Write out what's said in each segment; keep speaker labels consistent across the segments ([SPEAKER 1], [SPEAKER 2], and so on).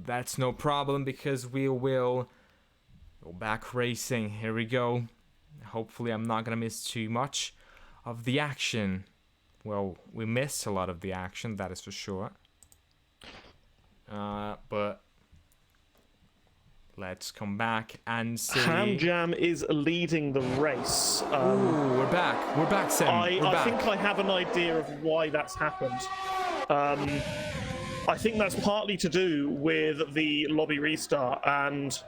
[SPEAKER 1] that's no problem because we will go back racing. Here we go. Hopefully I'm not gonna miss too much of the action. Well, we missed a lot of the action, that is for sure. But let's come back and see.
[SPEAKER 2] Ham Jam is leading the race.
[SPEAKER 1] Ooh, we're back. We're back, Sam.
[SPEAKER 2] I think I have an idea of why that's happened. I think that's partly to do with the lobby restart and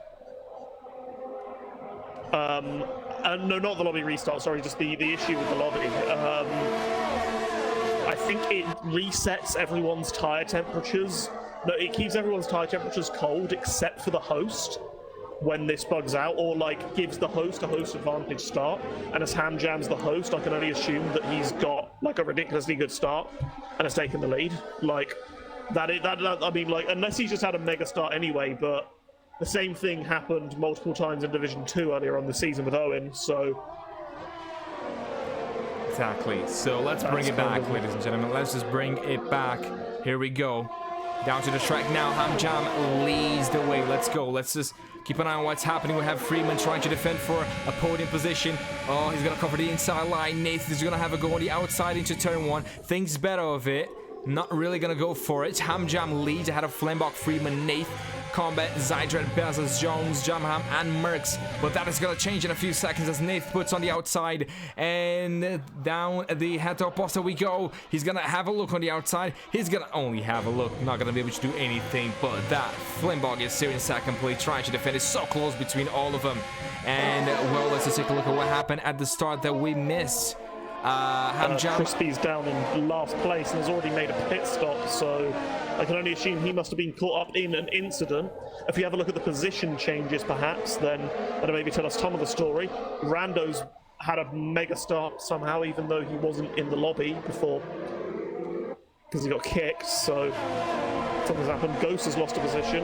[SPEAKER 2] no, not the lobby restart. Sorry, just the issue with the lobby. I think it resets everyone's tire temperatures. No, it keeps everyone's tire temperatures cold except for the host when this bugs out, or like gives the host a host advantage start. And as Ham Jam's the host, I can only assume that he's got like a ridiculously good start and has taken the lead. Like that I mean, like unless he's just had a mega start anyway, but the same thing happened multiple times in Division 2 earlier on the season with Owen, so...
[SPEAKER 1] Exactly. So let's bring it back, ladies and gentlemen. Let's just bring it back. Here we go. Down to the track now. Ham Jam leads the way. Let's go. Let's just keep an eye on what's happening. We have Freeman trying to defend for a podium position. Oh, he's going to cover the inside line. Nathan is going to have a go on the outside into turn 1. Thinks better of it. Not really going to go for it. Ham Jam leads ahead of Flambach, Freeman, Nath, Combat, Zydred, Bezos, Jones, Jamham, and Merckx. But that is going to change in a few seconds as Nath puts on the outside. And down the head-top poster we go. He's going to have a look on the outside. He's going to only have a look. Not going to be able to do anything. But that Flambach is still in second place, trying to defend. It's so close between all of them. And, well, let's just take a look at what happened at the start that we missed. Ham Jam.
[SPEAKER 2] Crispy's down in last place and has already made a pit stop, so I can only assume he must have been caught up in an incident. If we have a look at the position changes, perhaps, then that'll maybe tell us some of the story. Rando's had a mega start somehow, even though he wasn't in the lobby before, because he got kicked, so something's happened. Ghost has lost a position.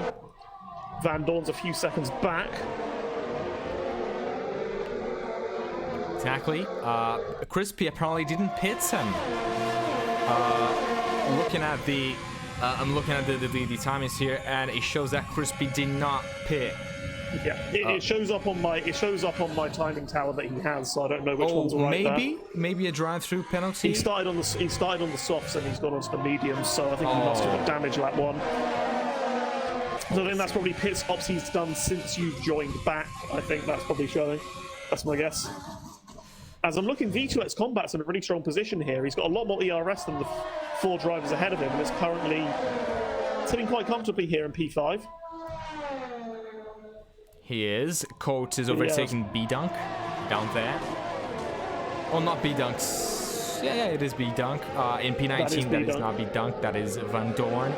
[SPEAKER 2] Van Dorn's a few seconds back.
[SPEAKER 1] Exactly. Crispy apparently didn't pit him. Looking at the, I'm looking at the timings here, and it shows that Crispy did not pit.
[SPEAKER 2] Yeah, it shows up on my timing tower that he has, so I don't know which one's right.
[SPEAKER 1] Maybe a drive-through penalty.
[SPEAKER 2] He started on the softs and he's gone onto the mediums, so I think he must have got damage lap 1. So I think that's probably pit stops he's done since you've joined back. I think that's probably showing. That's my guess. As I'm looking, V2X Combat's in a really strong position here. He's got a lot more ERS than the 4 drivers ahead of him, and is currently sitting quite comfortably here in P5.
[SPEAKER 1] He is. Colt is overtaking B-Dunk down there. Oh, not B-Dunks. Yeah, it is B-Dunk. In P19, that is not B-Dunk. That is Van Dorn.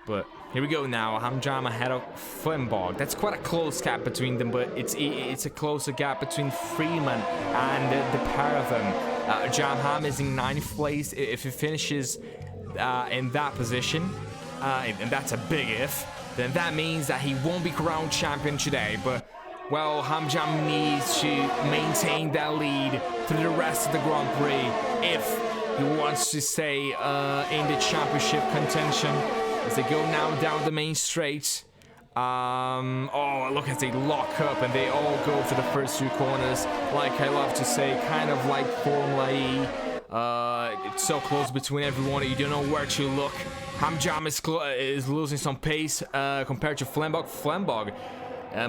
[SPEAKER 1] But here we go now. Ham Jam ahead of Flambach. That's quite a close gap between them, but it's a closer gap between Freeman and the pair of them. Jamham is in 9th place. If he finishes in that position, and that's a big if, then that means that he won't be crowned champion today. But, well, Ham Jam needs to maintain that lead through the rest of the Grand Prix if he wants to stay in the championship contention. As they go now down the main straight. Oh, look as they lock up and they all go for the first 2 corners. Like I love to say, kind of like Formula E. It's so close between everyone, you don't know where to look. Ham Jam is losing some pace compared to Flambach. Flambach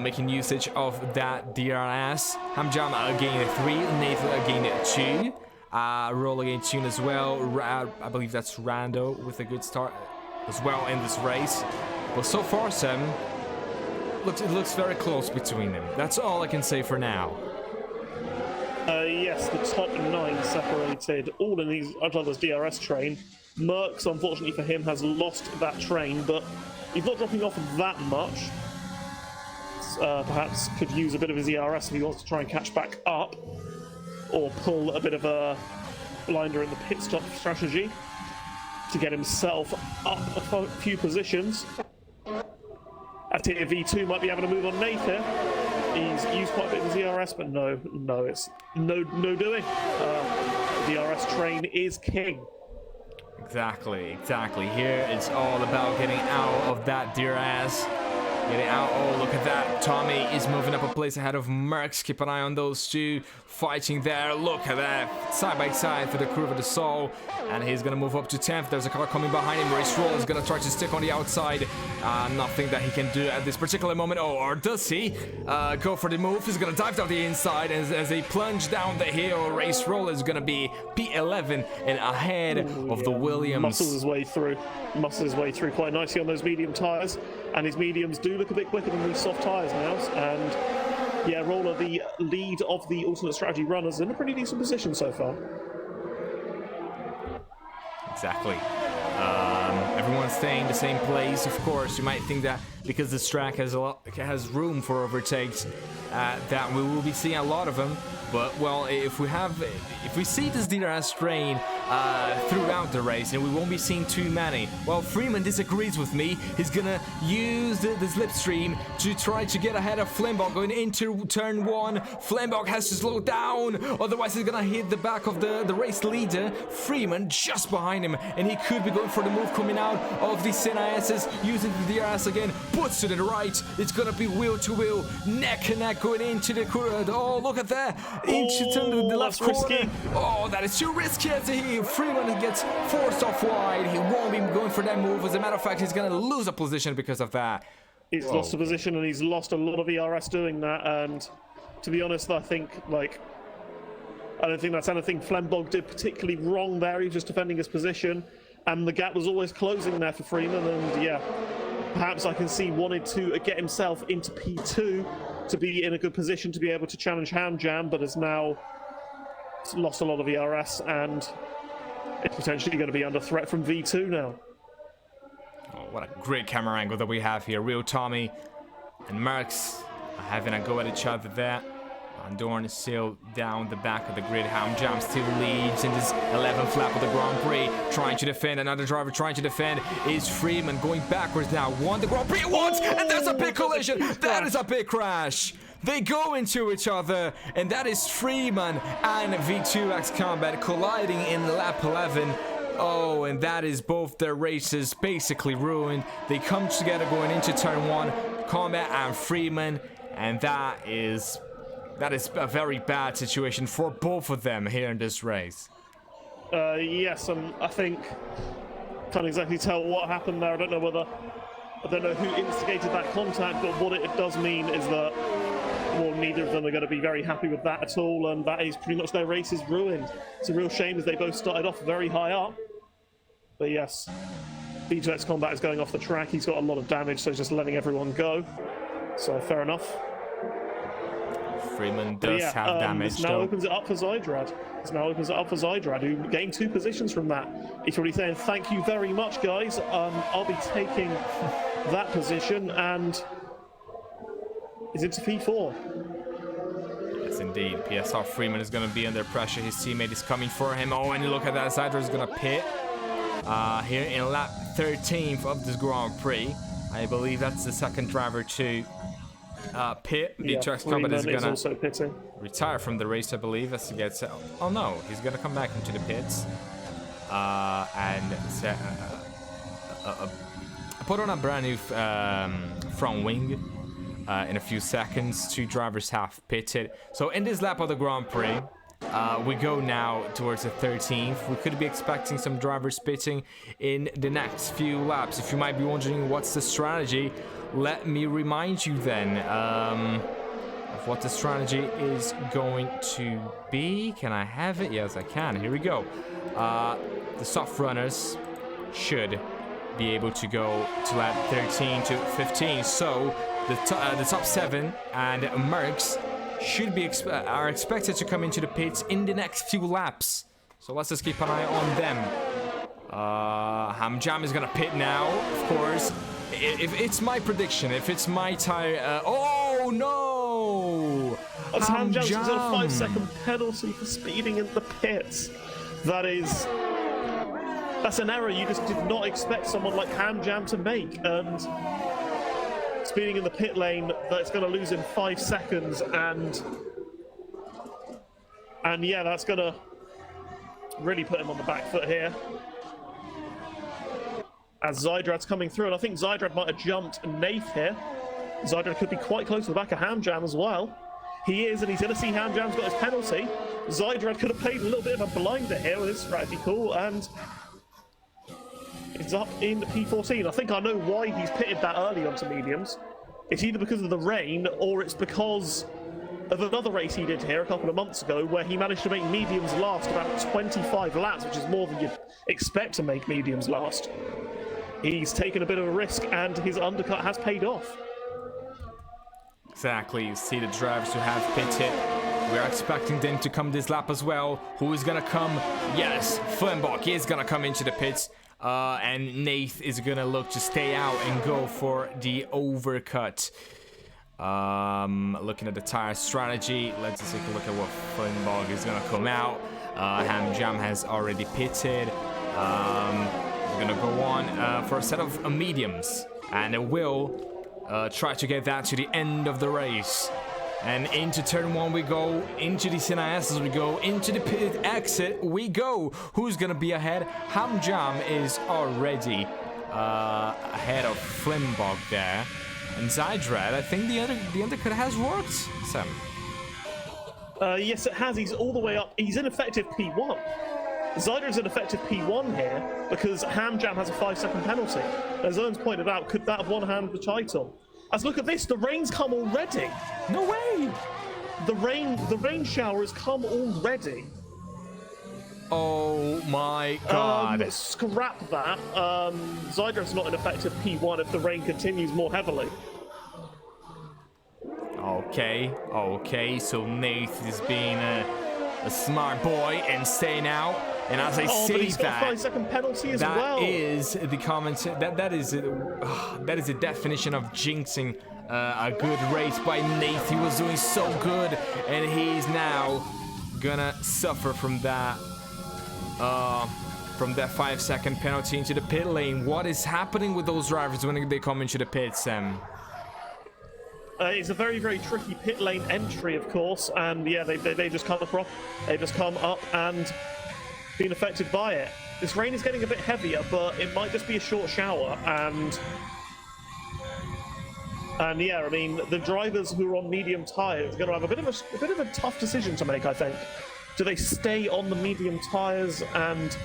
[SPEAKER 1] making usage of that DRS. Ham Jam gained 3, Nathan gained 2. Roll gained 2 as well. I believe that's Rando with a good start as well in this race. But so far, Sam, it looks very close between them. That's all I can say for now.
[SPEAKER 2] Yes, the top 9 separated, all in these Untitled DRS train. Merckx, unfortunately for him, has lost that train, but he's not dropping off that much. Perhaps could use a bit of his ERS if he wants to try and catch back up, or pull a bit of a blinder in the pit stop strategy to get himself up a few positions. I think V2 might be having a move on Nath here. He's used quite a bit of his ERS, but no, it's no doing. The DRS train is king.
[SPEAKER 1] Exactly. Here it's all about getting out of that DRS. Getting out. Oh, look at that. Tommy is moving up a place ahead of Merckx. Keep an eye on those two fighting there. Look at that. Side by side for the Curve of the Soul. And he's going to move up to 10th. There's a car coming behind him. Race Roll is going to try to stick on the outside. Nothing that he can do at this particular moment. Oh, or does he? Go for the move. He's going to dive down the inside. As they plunge down the hill, Race Roll is going to be P11 and ahead of the Williams.
[SPEAKER 2] Muscles his way through quite nicely on those medium tyres. And his mediums do look a bit quicker than these soft tyres now. And yeah, Roller, the lead of the alternate strategy runners, in a pretty decent position so far.
[SPEAKER 1] Exactly. Everyone's staying the same place. Of course, you might think that because this track has room for overtakes, that we will be seeing a lot of them. But well, if we see this DRS strain throughout the race, and we won't be seeing too many. Well, Freeman disagrees with me. He's gonna use the slipstream to try to get ahead of Flimbog going into turn 1. Flimbog has to slow down, otherwise he's gonna hit the back of the race leader. Freeman just behind him, and he could be going for the move coming out of the NISs, using the DRS again. Puts to the right. It's gonna be wheel to wheel, neck and neck going into the corner. Oh, look at that! Into the left corner.
[SPEAKER 2] Risky.
[SPEAKER 1] Oh, that is too risky as Freeman gets forced off wide. He won't be going for that move. As a matter of fact, he's going to lose a position because of that.
[SPEAKER 2] He's lost a position, and he's lost a lot of ERS doing that. And to be honest, I think, I don't think that's anything Flembog did particularly wrong there. He was just defending his position, and the gap was always closing there for Freeman. And yeah, perhaps I can see wanted to get himself into P2 to be in a good position to be able to challenge Hamjam, but has now lost a lot of ERS, and it's potentially going to be under threat from V2 now.
[SPEAKER 1] Oh, what a great camera angle that we have here. Real Tommy and Merckx are having a go at each other there. Van Dorn is still down the back of the grid. Hamjam still leads in this 11th lap of the Grand Prix, trying to defend. Another driver trying to defend is Freeman, going backwards now. Won the Grand Prix once, and there's a big collision. That is a big crash. They go into each other, and that is Freeman and V2X Combat colliding in lap 11. Oh, and that is both their races basically ruined. They come together going into turn 1, Combat and Freeman, and that is a very bad situation for both of them here in this race.
[SPEAKER 2] Yes, I think can't exactly tell what happened there. I don't know who instigated that contact, but what it does mean is that, well, neither of them are going to be very happy with that at all, and that is pretty much their race is ruined. It's a real shame as they both started off very high up. But yes, V2X Combat is going off the track. He's got a lot of damage, so he's just letting everyone go. So fair enough.
[SPEAKER 1] Freeman does have damage.
[SPEAKER 2] This now opens it up for Zydrad. Who gained 2 positions from that. He's already saying, thank you very much, guys. I'll be taking that position, and is into P4.
[SPEAKER 1] Yes, indeed. PSR Freeman is going to be under pressure. His teammate is coming for him. Oh, and look at that. Zydrad is going to pit here in lap 13th of this Grand Prix. I believe that's the second driver to pit. V2X Combat is going to retire from the race, I believe, as he gets... Oh, no. He's going to come back into the pits and put on a brand new front wing in a few seconds. 2 drivers have pitted. So in this lap of the Grand Prix, we go now towards the 13th. We could be expecting some drivers pitting in the next few laps. If you might be wondering what's the strategy, let me remind you then of what the strategy is going to be. Can I have it? Yes, I can. Here we go. The soft runners should be able to go to lap 13 to 15. So the top 7 and Merckx should be are expected to come into the pits in the next few laps. So let's just keep an eye on them. Hamjam is gonna pit now, of course. If it's my prediction, if it's my tire, oh no!
[SPEAKER 2] Hamjam's got a 5-second penalty for speeding in the pits. That's an error you just did not expect someone like Hamjam to make, and speeding in the pit lane, that's going to lose in 5 seconds, and yeah, that's going to really put him on the back foot here. as Zydrad's coming through, and I think Zydrad might have jumped Nath here. Zydrad could be quite close to the back of Hamjam as well. He is, and he's going to see Hamjam's got his penalty. Zydrad could have played a little bit of a blinder here with his strategy call, and it's up in P14. I think I know why he's pitted that early onto mediums. It's either because of the rain, or it's because of another race he did here a couple of months ago, where he managed to make mediums last about 25 laps, which is more than you'd expect to make mediums last. He's taken a bit of a risk, and his undercut has paid off.
[SPEAKER 1] Exactly, you see the drivers who have pitted. We're expecting them to come this lap as well. Who is gonna come? Yes, Flimbach is gonna come into the pits. And Nath is gonna look to stay out and go for the overcut. Looking at the tire strategy, let's take a look at what Flimbach is gonna come out. Hamjam has already pitted. We're gonna go on for a set of mediums, and it will try to get that to the end of the race. And into turn 1 we go, into the CNIS we go, into the pit exit we go. Who's gonna be ahead? Hamjam is already ahead of Flimbach there. And Zydrad, I think the undercut has worked, Sam.
[SPEAKER 2] Yes, it has. He's all the way up. He's in effective P1. Zydrad's in effective P1 here because Hamjam has a 5-second penalty. As Owens pointed out, could that have one-handed the title? As look at this, the rain's come already.
[SPEAKER 1] No way!
[SPEAKER 2] The rain shower has come already.
[SPEAKER 1] Oh my god.
[SPEAKER 2] Scrap that. Zydrad's not in effective P1 if the rain continues more heavily.
[SPEAKER 1] Okay, so Nath is being a smart boy and staying out. And as I say
[SPEAKER 2] but he's got a 5-second penalty as well.
[SPEAKER 1] That is the comment. That is the definition of jinxing a good race by Nath. He was doing so good, and he's now gonna suffer from that 5-second penalty into the pit lane. What is happening with those drivers when they come into the pits, Sam?
[SPEAKER 2] It's a very, very tricky pit lane entry, of course, and yeah, they just come up. They just come up and been affected by it. This rain is getting a bit heavier, but it might just be a short shower, and yeah, I mean, the drivers who are on medium tyres are going to have a bit of a tough decision to make, I think. Do they stay on the medium tyres and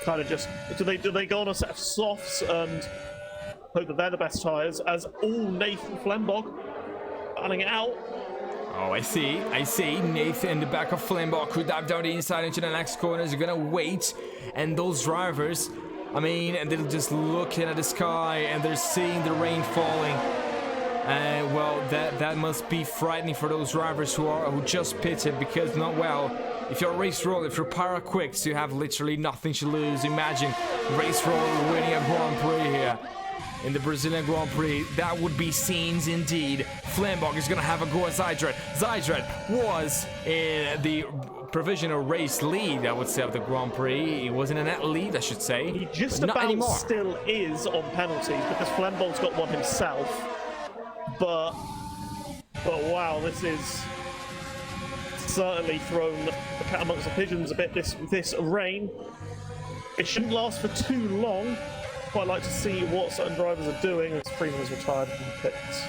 [SPEAKER 2] kind of just do they go on a set of softs and hope that they're the best tyres, as all Nathan Flimbach running it out?
[SPEAKER 1] Oh, I see. Nathan in the back of Flimbach could dive down the inside into the next corners. You're gonna wait, and those drivers, I mean, and they're just looking at the sky and they're seeing the rain falling. And well, that must be frightening for those drivers who just pitted, because if you're race roller, if you're para quicks, you have literally nothing to lose. Imagine race roller winning a Grand Prix here. In the Brazilian Grand Prix, that would be scenes indeed. Flimbach is gonna have a go at Zydrad. Zydrad was in the provisional race lead, I would say, of the Grand Prix. He was in a net lead, I should say.
[SPEAKER 2] He just about still is on penalties because Flimbach's got one himself. But wow, this is certainly thrown the cat amongst the pigeons a bit. This rain. It shouldn't last for too long. Quite like to see what certain drivers are doing as Freeman is retired from the pits.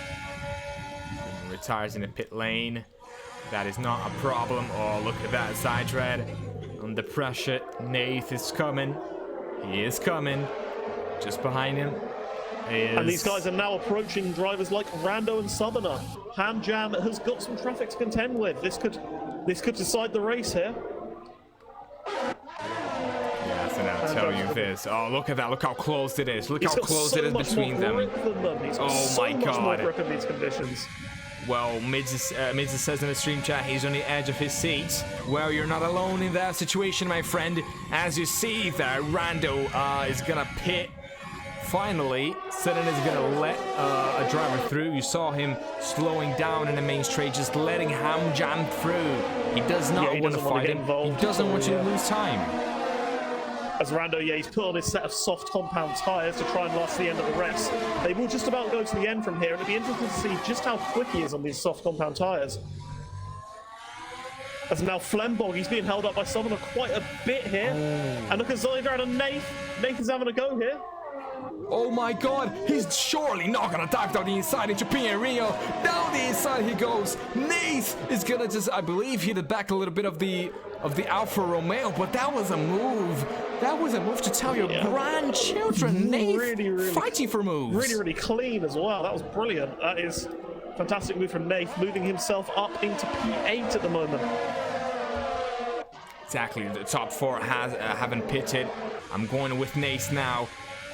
[SPEAKER 1] Freeman retires in the pit lane. That is not a problem. Oh, look at that, Zydrad under pressure. Nath is coming. He is coming. Just behind him is...
[SPEAKER 2] And these guys are now approaching drivers like Rando and Southerner. Hamjam has got some traffic to contend with. This could decide the race here.
[SPEAKER 1] And I'll tell you this. Oh, look at that. Look how close it is. Look how close it is between them.
[SPEAKER 2] Oh my god. More grip in these conditions.
[SPEAKER 1] Well, Mids says in the stream chat he's on the edge of his seat. Well, you're not alone in that situation, my friend. As you see there, Rando is gonna pit. Finally, Sutton is gonna let a driver through. You saw him slowing down in the main straight, just letting Hamjam through. He does not want to fight him. He doesn't want you to lose time.
[SPEAKER 2] As Rando, he's put on his set of soft compound tyres to try and last the end of the race. They will just about go to the end from here, and it'll be interesting to see just how quick he is on these soft compound tyres. As now Flembog, he's being held up by Summoner quite a bit here. And look at Zydrad and Nath. Nath is having a go here.
[SPEAKER 1] Oh my god, he's surely not gonna dive down the inside into Rio. Down the inside he goes. Nath is gonna just, I believe, hit it back a little bit of the Alfa Romeo, but that was a move. That was a move to tell your grandchildren. Nath
[SPEAKER 2] really
[SPEAKER 1] fighting for moves.
[SPEAKER 2] Really clean as well. That was brilliant. That is fantastic move from Nath, moving himself up into P8 at the moment.
[SPEAKER 1] Exactly, the top four haven't pitted. I'm going with Nath now.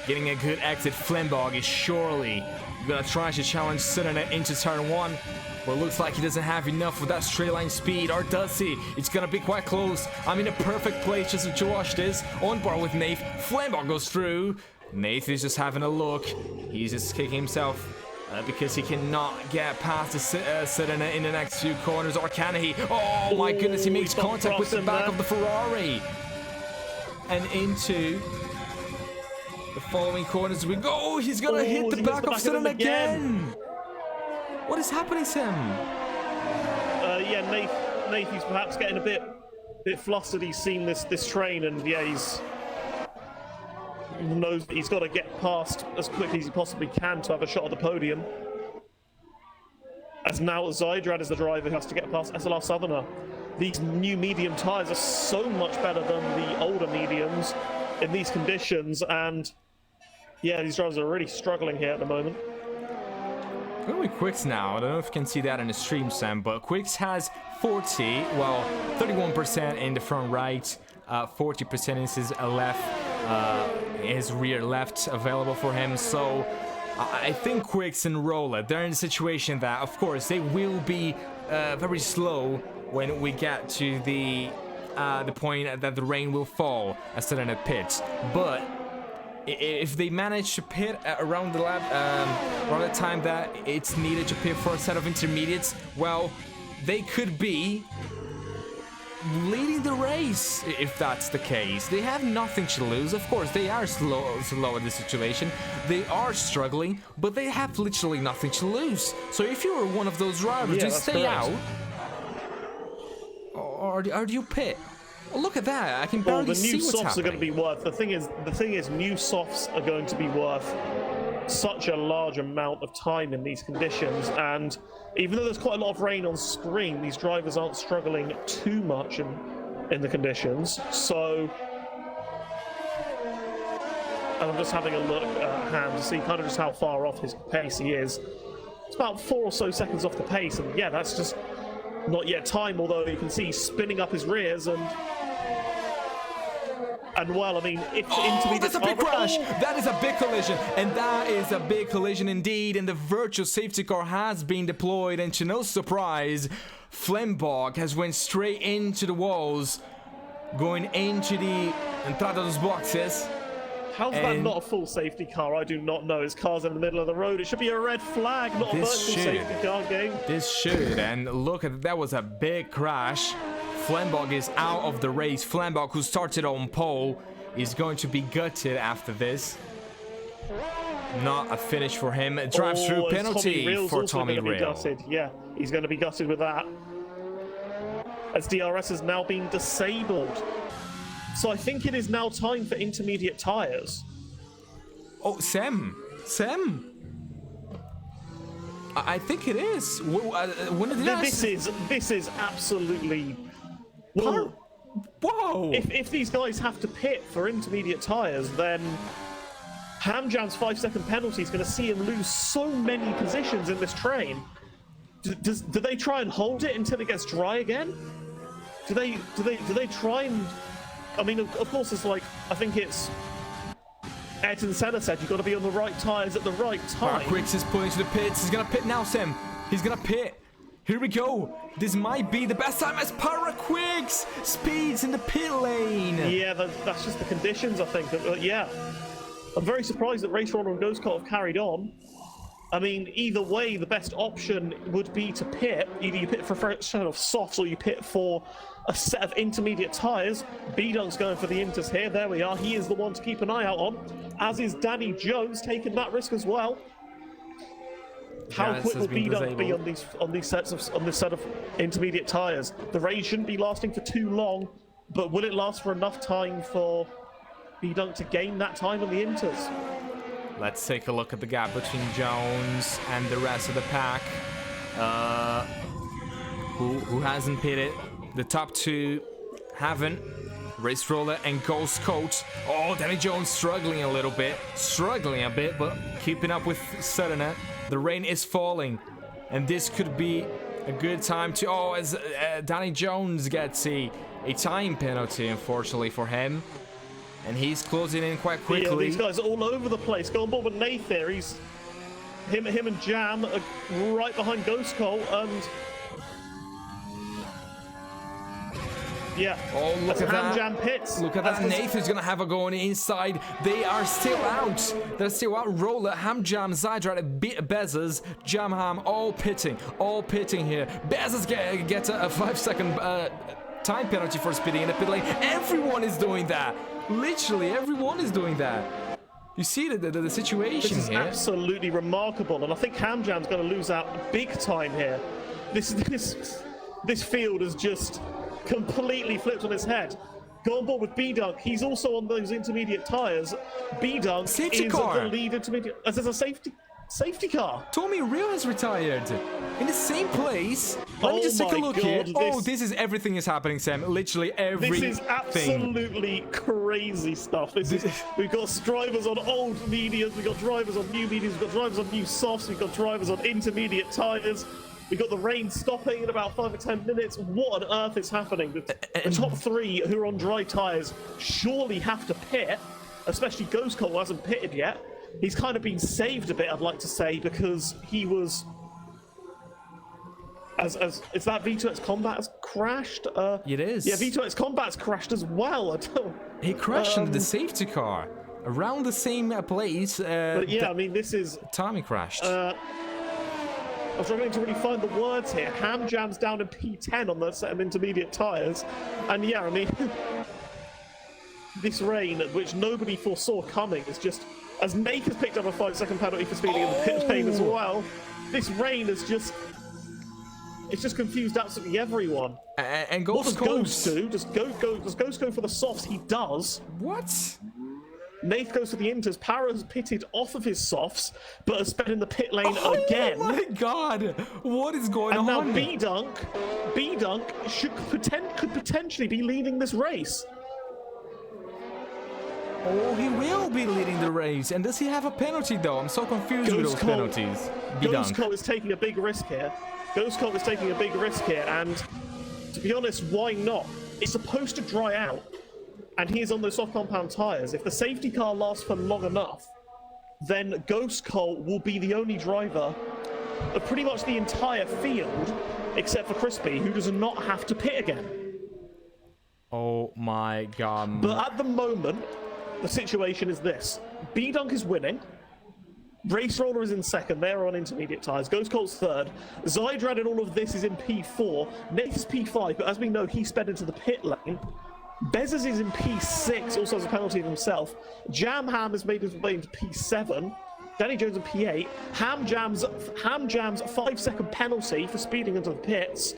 [SPEAKER 1] Getting a good exit. Flembog is surely gonna try to challenge Sudden into turn one. But looks like he doesn't have enough with that straight line speed, or does he? It's gonna be quite close. I'm in a perfect place just to watch this. On bar with Nath. Flembog goes through. Nath is just having a look. He's just kicking himself because he cannot get past the Sudden in the next few corners, or can he? Oh my goodness, he makes contact with the back of the Ferrari. And into the following corners we go. He's gonna hit the back of Sudden again. What is happening to him?
[SPEAKER 2] Yeah, Nath is perhaps getting a bit flustered. He's seen this train, and yeah, he knows that he's got to get past as quickly as he possibly can to have a shot at the podium. As now Zydrad is the driver who has to get past SLR Southerner. These new medium tyres are so much better than the older mediums in these conditions, and yeah, these drivers are really struggling here at the moment.
[SPEAKER 1] Going with Quicks now. I don't know if you can see that in the stream, Sam, but Quicks has 31% in the front right, 40% in his left, his rear left available for him. So I think Quicks and Roller, they're in a situation that, of course, they will be very slow when we get to the point that the rain will fall as Sudden at pits. But if they manage to pit around the lap, around the time that it's needed to pit for a set of intermediates, well, they could be leading the race if that's the case. They have nothing to lose. Of course, they are slow in this situation. They are struggling, but they have literally nothing to lose. So if you are one of those drivers, do you stay out, or do you pit? Oh, look at that! I can barely see what's happening. The new softs are going to be
[SPEAKER 2] worth. The thing is, new softs are going to be worth such a large amount of time in these conditions. And even though there's quite a lot of rain on screen, these drivers aren't struggling too much in the conditions. So, and I'm just having a look at Ham to see kind of just how far off his pace he is. It's about 4 or so seconds off the pace, and yeah, that's just not yet time. Although you can see he's spinning up his rears and well, I mean, if
[SPEAKER 1] that's a big crash. That is a big collision, and that is a big collision indeed. And the virtual safety car has been deployed, and to no surprise, Flembog has went straight into the walls, going into the entrada dos boxes.
[SPEAKER 2] How's that not a full safety car? I do not know. His car's in the middle of the road. It should be a red flag, not a virtual safety car game.
[SPEAKER 1] This should, and look at that, was a big crash. Flembog is out of the race. Flembog, who started on pole, is going to be gutted after this. Not a finish for him. Drive-through penalty for Tommy Rail.
[SPEAKER 2] Yeah, he's going to be gutted with that. As DRS has now been disabled. So I think it is now time for intermediate tyres.
[SPEAKER 1] Oh, Sam. I think it is.
[SPEAKER 2] This is absolutely. Well,
[SPEAKER 1] whoa!
[SPEAKER 2] If these guys have to pit for intermediate tyres, then Hamjam's 5-second penalty is going to see him lose so many positions in this train. Do they try and hold it until it gets dry again? Do they try and? I mean, of course, it's like, I think it's Ayrton Senna said, you've got to be on the right tyres at the right time.
[SPEAKER 1] Quicks is pulling to the pits. He's going to pit now, Sam. He's going to pit. Here we go. This might be the best time as Quicks speeds in the pit lane.
[SPEAKER 2] Yeah, that's just the conditions, I think. Yeah. I'm very surprised that Race Runner and Ghost Cart have carried on. I mean, either way, the best option would be to pit. Either you pit for a set of softs or you pit for a set of intermediate tyres. B-Dunk's going for the inters here. There we are. He is the one to keep an eye out on, as is Danny Jones, taking that risk as well. How
[SPEAKER 1] Gas
[SPEAKER 2] quick
[SPEAKER 1] has
[SPEAKER 2] will
[SPEAKER 1] been
[SPEAKER 2] B-Dunk be
[SPEAKER 1] disabled.
[SPEAKER 2] on this set of intermediate tyres? The race shouldn't be lasting for too long, but will it last for enough time for B-Dunk to gain that time on the inters?
[SPEAKER 1] Let's take a look at the gap between Jones and the rest of the pack. Who hasn't pitted? The top two haven't. Race Roller and Ghost Coach. Oh, Danny Jones struggling a bit, but keeping up with Suttona. The rain is falling, and this could be a good time to. Oh, as Danny Jones gets a time penalty, unfortunately for him, and he's closing in quite quickly.
[SPEAKER 2] Yeah, these guys are all over the place. Go on board with Nath here. Him and Jam are right behind Ghost Colt, and yeah.
[SPEAKER 1] Oh, look at that.
[SPEAKER 2] Jam pits.
[SPEAKER 1] Look at that. Nathan's gonna have a go on the inside. They are still out. They're still out. Roller, Ham Jam, Zydrat, Bezos, Jam Ham, all pitting here. Bezos gets a 5-second time penalty for speeding in the pit lane. Everyone is doing that. Literally, everyone is doing that. You see the situation
[SPEAKER 2] this is
[SPEAKER 1] here.
[SPEAKER 2] Absolutely remarkable, and I think Ham Jam's going to lose out big time here. This field has just completely flipped on its head. Go on board with B-Dunk. He's also on those intermediate tyres. B-Dunk is the lead intermediate. There's a safety car.
[SPEAKER 1] Tommy Real has retired in the same place. Let me just take a look here. Everything is happening, Sam. Literally everything.
[SPEAKER 2] This is absolutely crazy stuff. We've got drivers on old mediums, we've got drivers on new mediums, we've got drivers on new softs, we've got drivers on intermediate tyres. We've got the rain stopping in about 5 or 10 minutes. What on earth is happening? The top three who are on dry tyres surely have to pit, especially Ghost Colt, who hasn't pitted yet. He's kind of been saved a bit, I'd like to say, because he was... Is that V2X Combat has crashed?
[SPEAKER 1] It is.
[SPEAKER 2] Yeah, V2X Combat's crashed as well.
[SPEAKER 1] He crashed into the safety car around the same place.
[SPEAKER 2] But yeah, I mean, this is...
[SPEAKER 1] Tommy crashed.
[SPEAKER 2] I'm struggling to really find the words here. Ham Jam's down in P10 on the set of intermediate tyres. And yeah, I mean, this rain, which nobody foresaw coming, is just... As Nate has picked up a 5-second penalty for speeding in the pit lane as well, this rain is just... It's just confused absolutely everyone.
[SPEAKER 1] And
[SPEAKER 2] what does
[SPEAKER 1] Ghost
[SPEAKER 2] do? Does Ghost go for the softs? He does.
[SPEAKER 1] What?
[SPEAKER 2] Nath goes for the inters. Para has pitted off of his softs, but has sped in the pit lane again.
[SPEAKER 1] Oh my god! What is going on?
[SPEAKER 2] And now B-Dunk could potentially be leading this race.
[SPEAKER 1] Oh, he will be leading the race. And does he have a penalty though? I'm so confused with those penalties.
[SPEAKER 2] Ghost Colt is taking a big risk here. And to be honest, why not? It's supposed to dry out. And he's on those soft compound tyres. If the safety car lasts for long enough, then Ghost Colt will be the only driver of pretty much the entire field, except for Crispy, who does not have to pit again.
[SPEAKER 1] Oh my god.
[SPEAKER 2] But at the moment, the situation is this. B-Dunk is winning. Race Roller is in second. They're on intermediate tyres. Ghost Colt's third. Zydrad in all of this is in P4. Nate is P5, but as we know, he sped into the pit lane. Bezos is in P6, also has a penalty of himself. Jam Ham has made his way into P7. Danny Jones in P8. Ham Jam's 5-second penalty for speeding into the pits.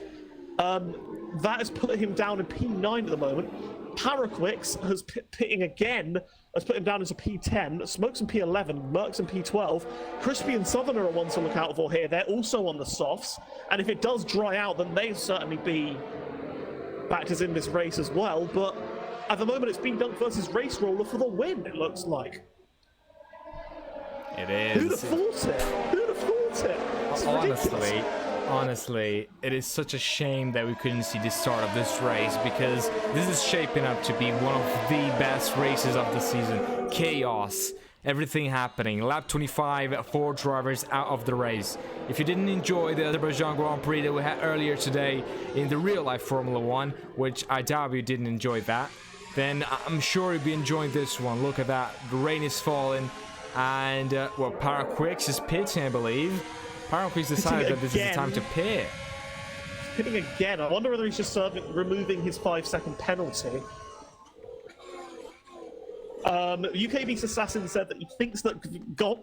[SPEAKER 2] That has put him down in P9 at the moment. Paraquix has pitting again, has put him down into P10. Smokes in P11, Mercs in P12. Crispy and Southerner are ones to look out for here. They're also on the softs, and if it does dry out, then they'll certainly be factors in this race as well. But at the moment, it's B-Dunk versus Race Roller for the win, it looks like.
[SPEAKER 1] It is.
[SPEAKER 2] Who'd have thought it? Who'd have thought it?
[SPEAKER 1] Honestly, it is such a shame that we couldn't see the start of this race, because this is shaping up to be one of the best races of the season. Chaos, everything happening. Lap 25, 4 drivers out of the race. If you didn't enjoy the Azerbaijan Grand Prix that we had earlier today in the real-life Formula 1, which I doubt you didn't enjoy that, then I'm sure you'll be enjoying this one. Look at that. The rain is falling, and Paraquix is pitting, I believe. Paraquix decided that this is the time to pit.
[SPEAKER 2] Pitting again. I wonder whether he's just removing his 5-second penalty. UK Beast Assassin said that he thinks that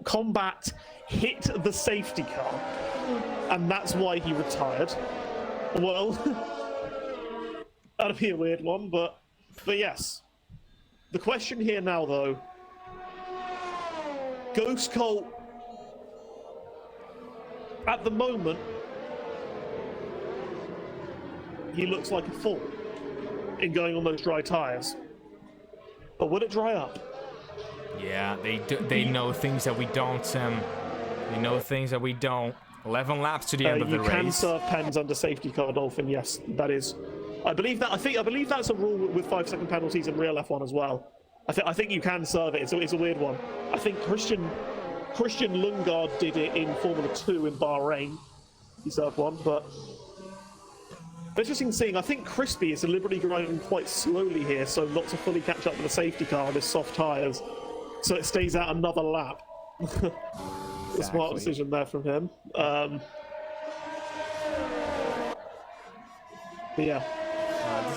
[SPEAKER 2] combat hit the safety car, and that's why he retired. Well, that'd be a weird one, but yes. The question here now, though, Ghost Colt, at the moment, he looks like a fool in going on those dry tires. But will it dry up?
[SPEAKER 1] Yeah, they know things that we don't. They know things that we don't. 11 laps to the end of the race.
[SPEAKER 2] You can serve pens under safety car, Dolphin. Yes, that is. I believe that's a rule with 5-second penalties in real F1 as well. I think you can serve it. It's a weird one. I think Christian Lundgaard did it in Formula 2 in Bahrain. He served one, but interesting seeing. I think Crispy is deliberately driving quite slowly here, so not to fully catch up with the safety car on his soft tyres, so it stays out another lap. A smart decision there from him. But yeah.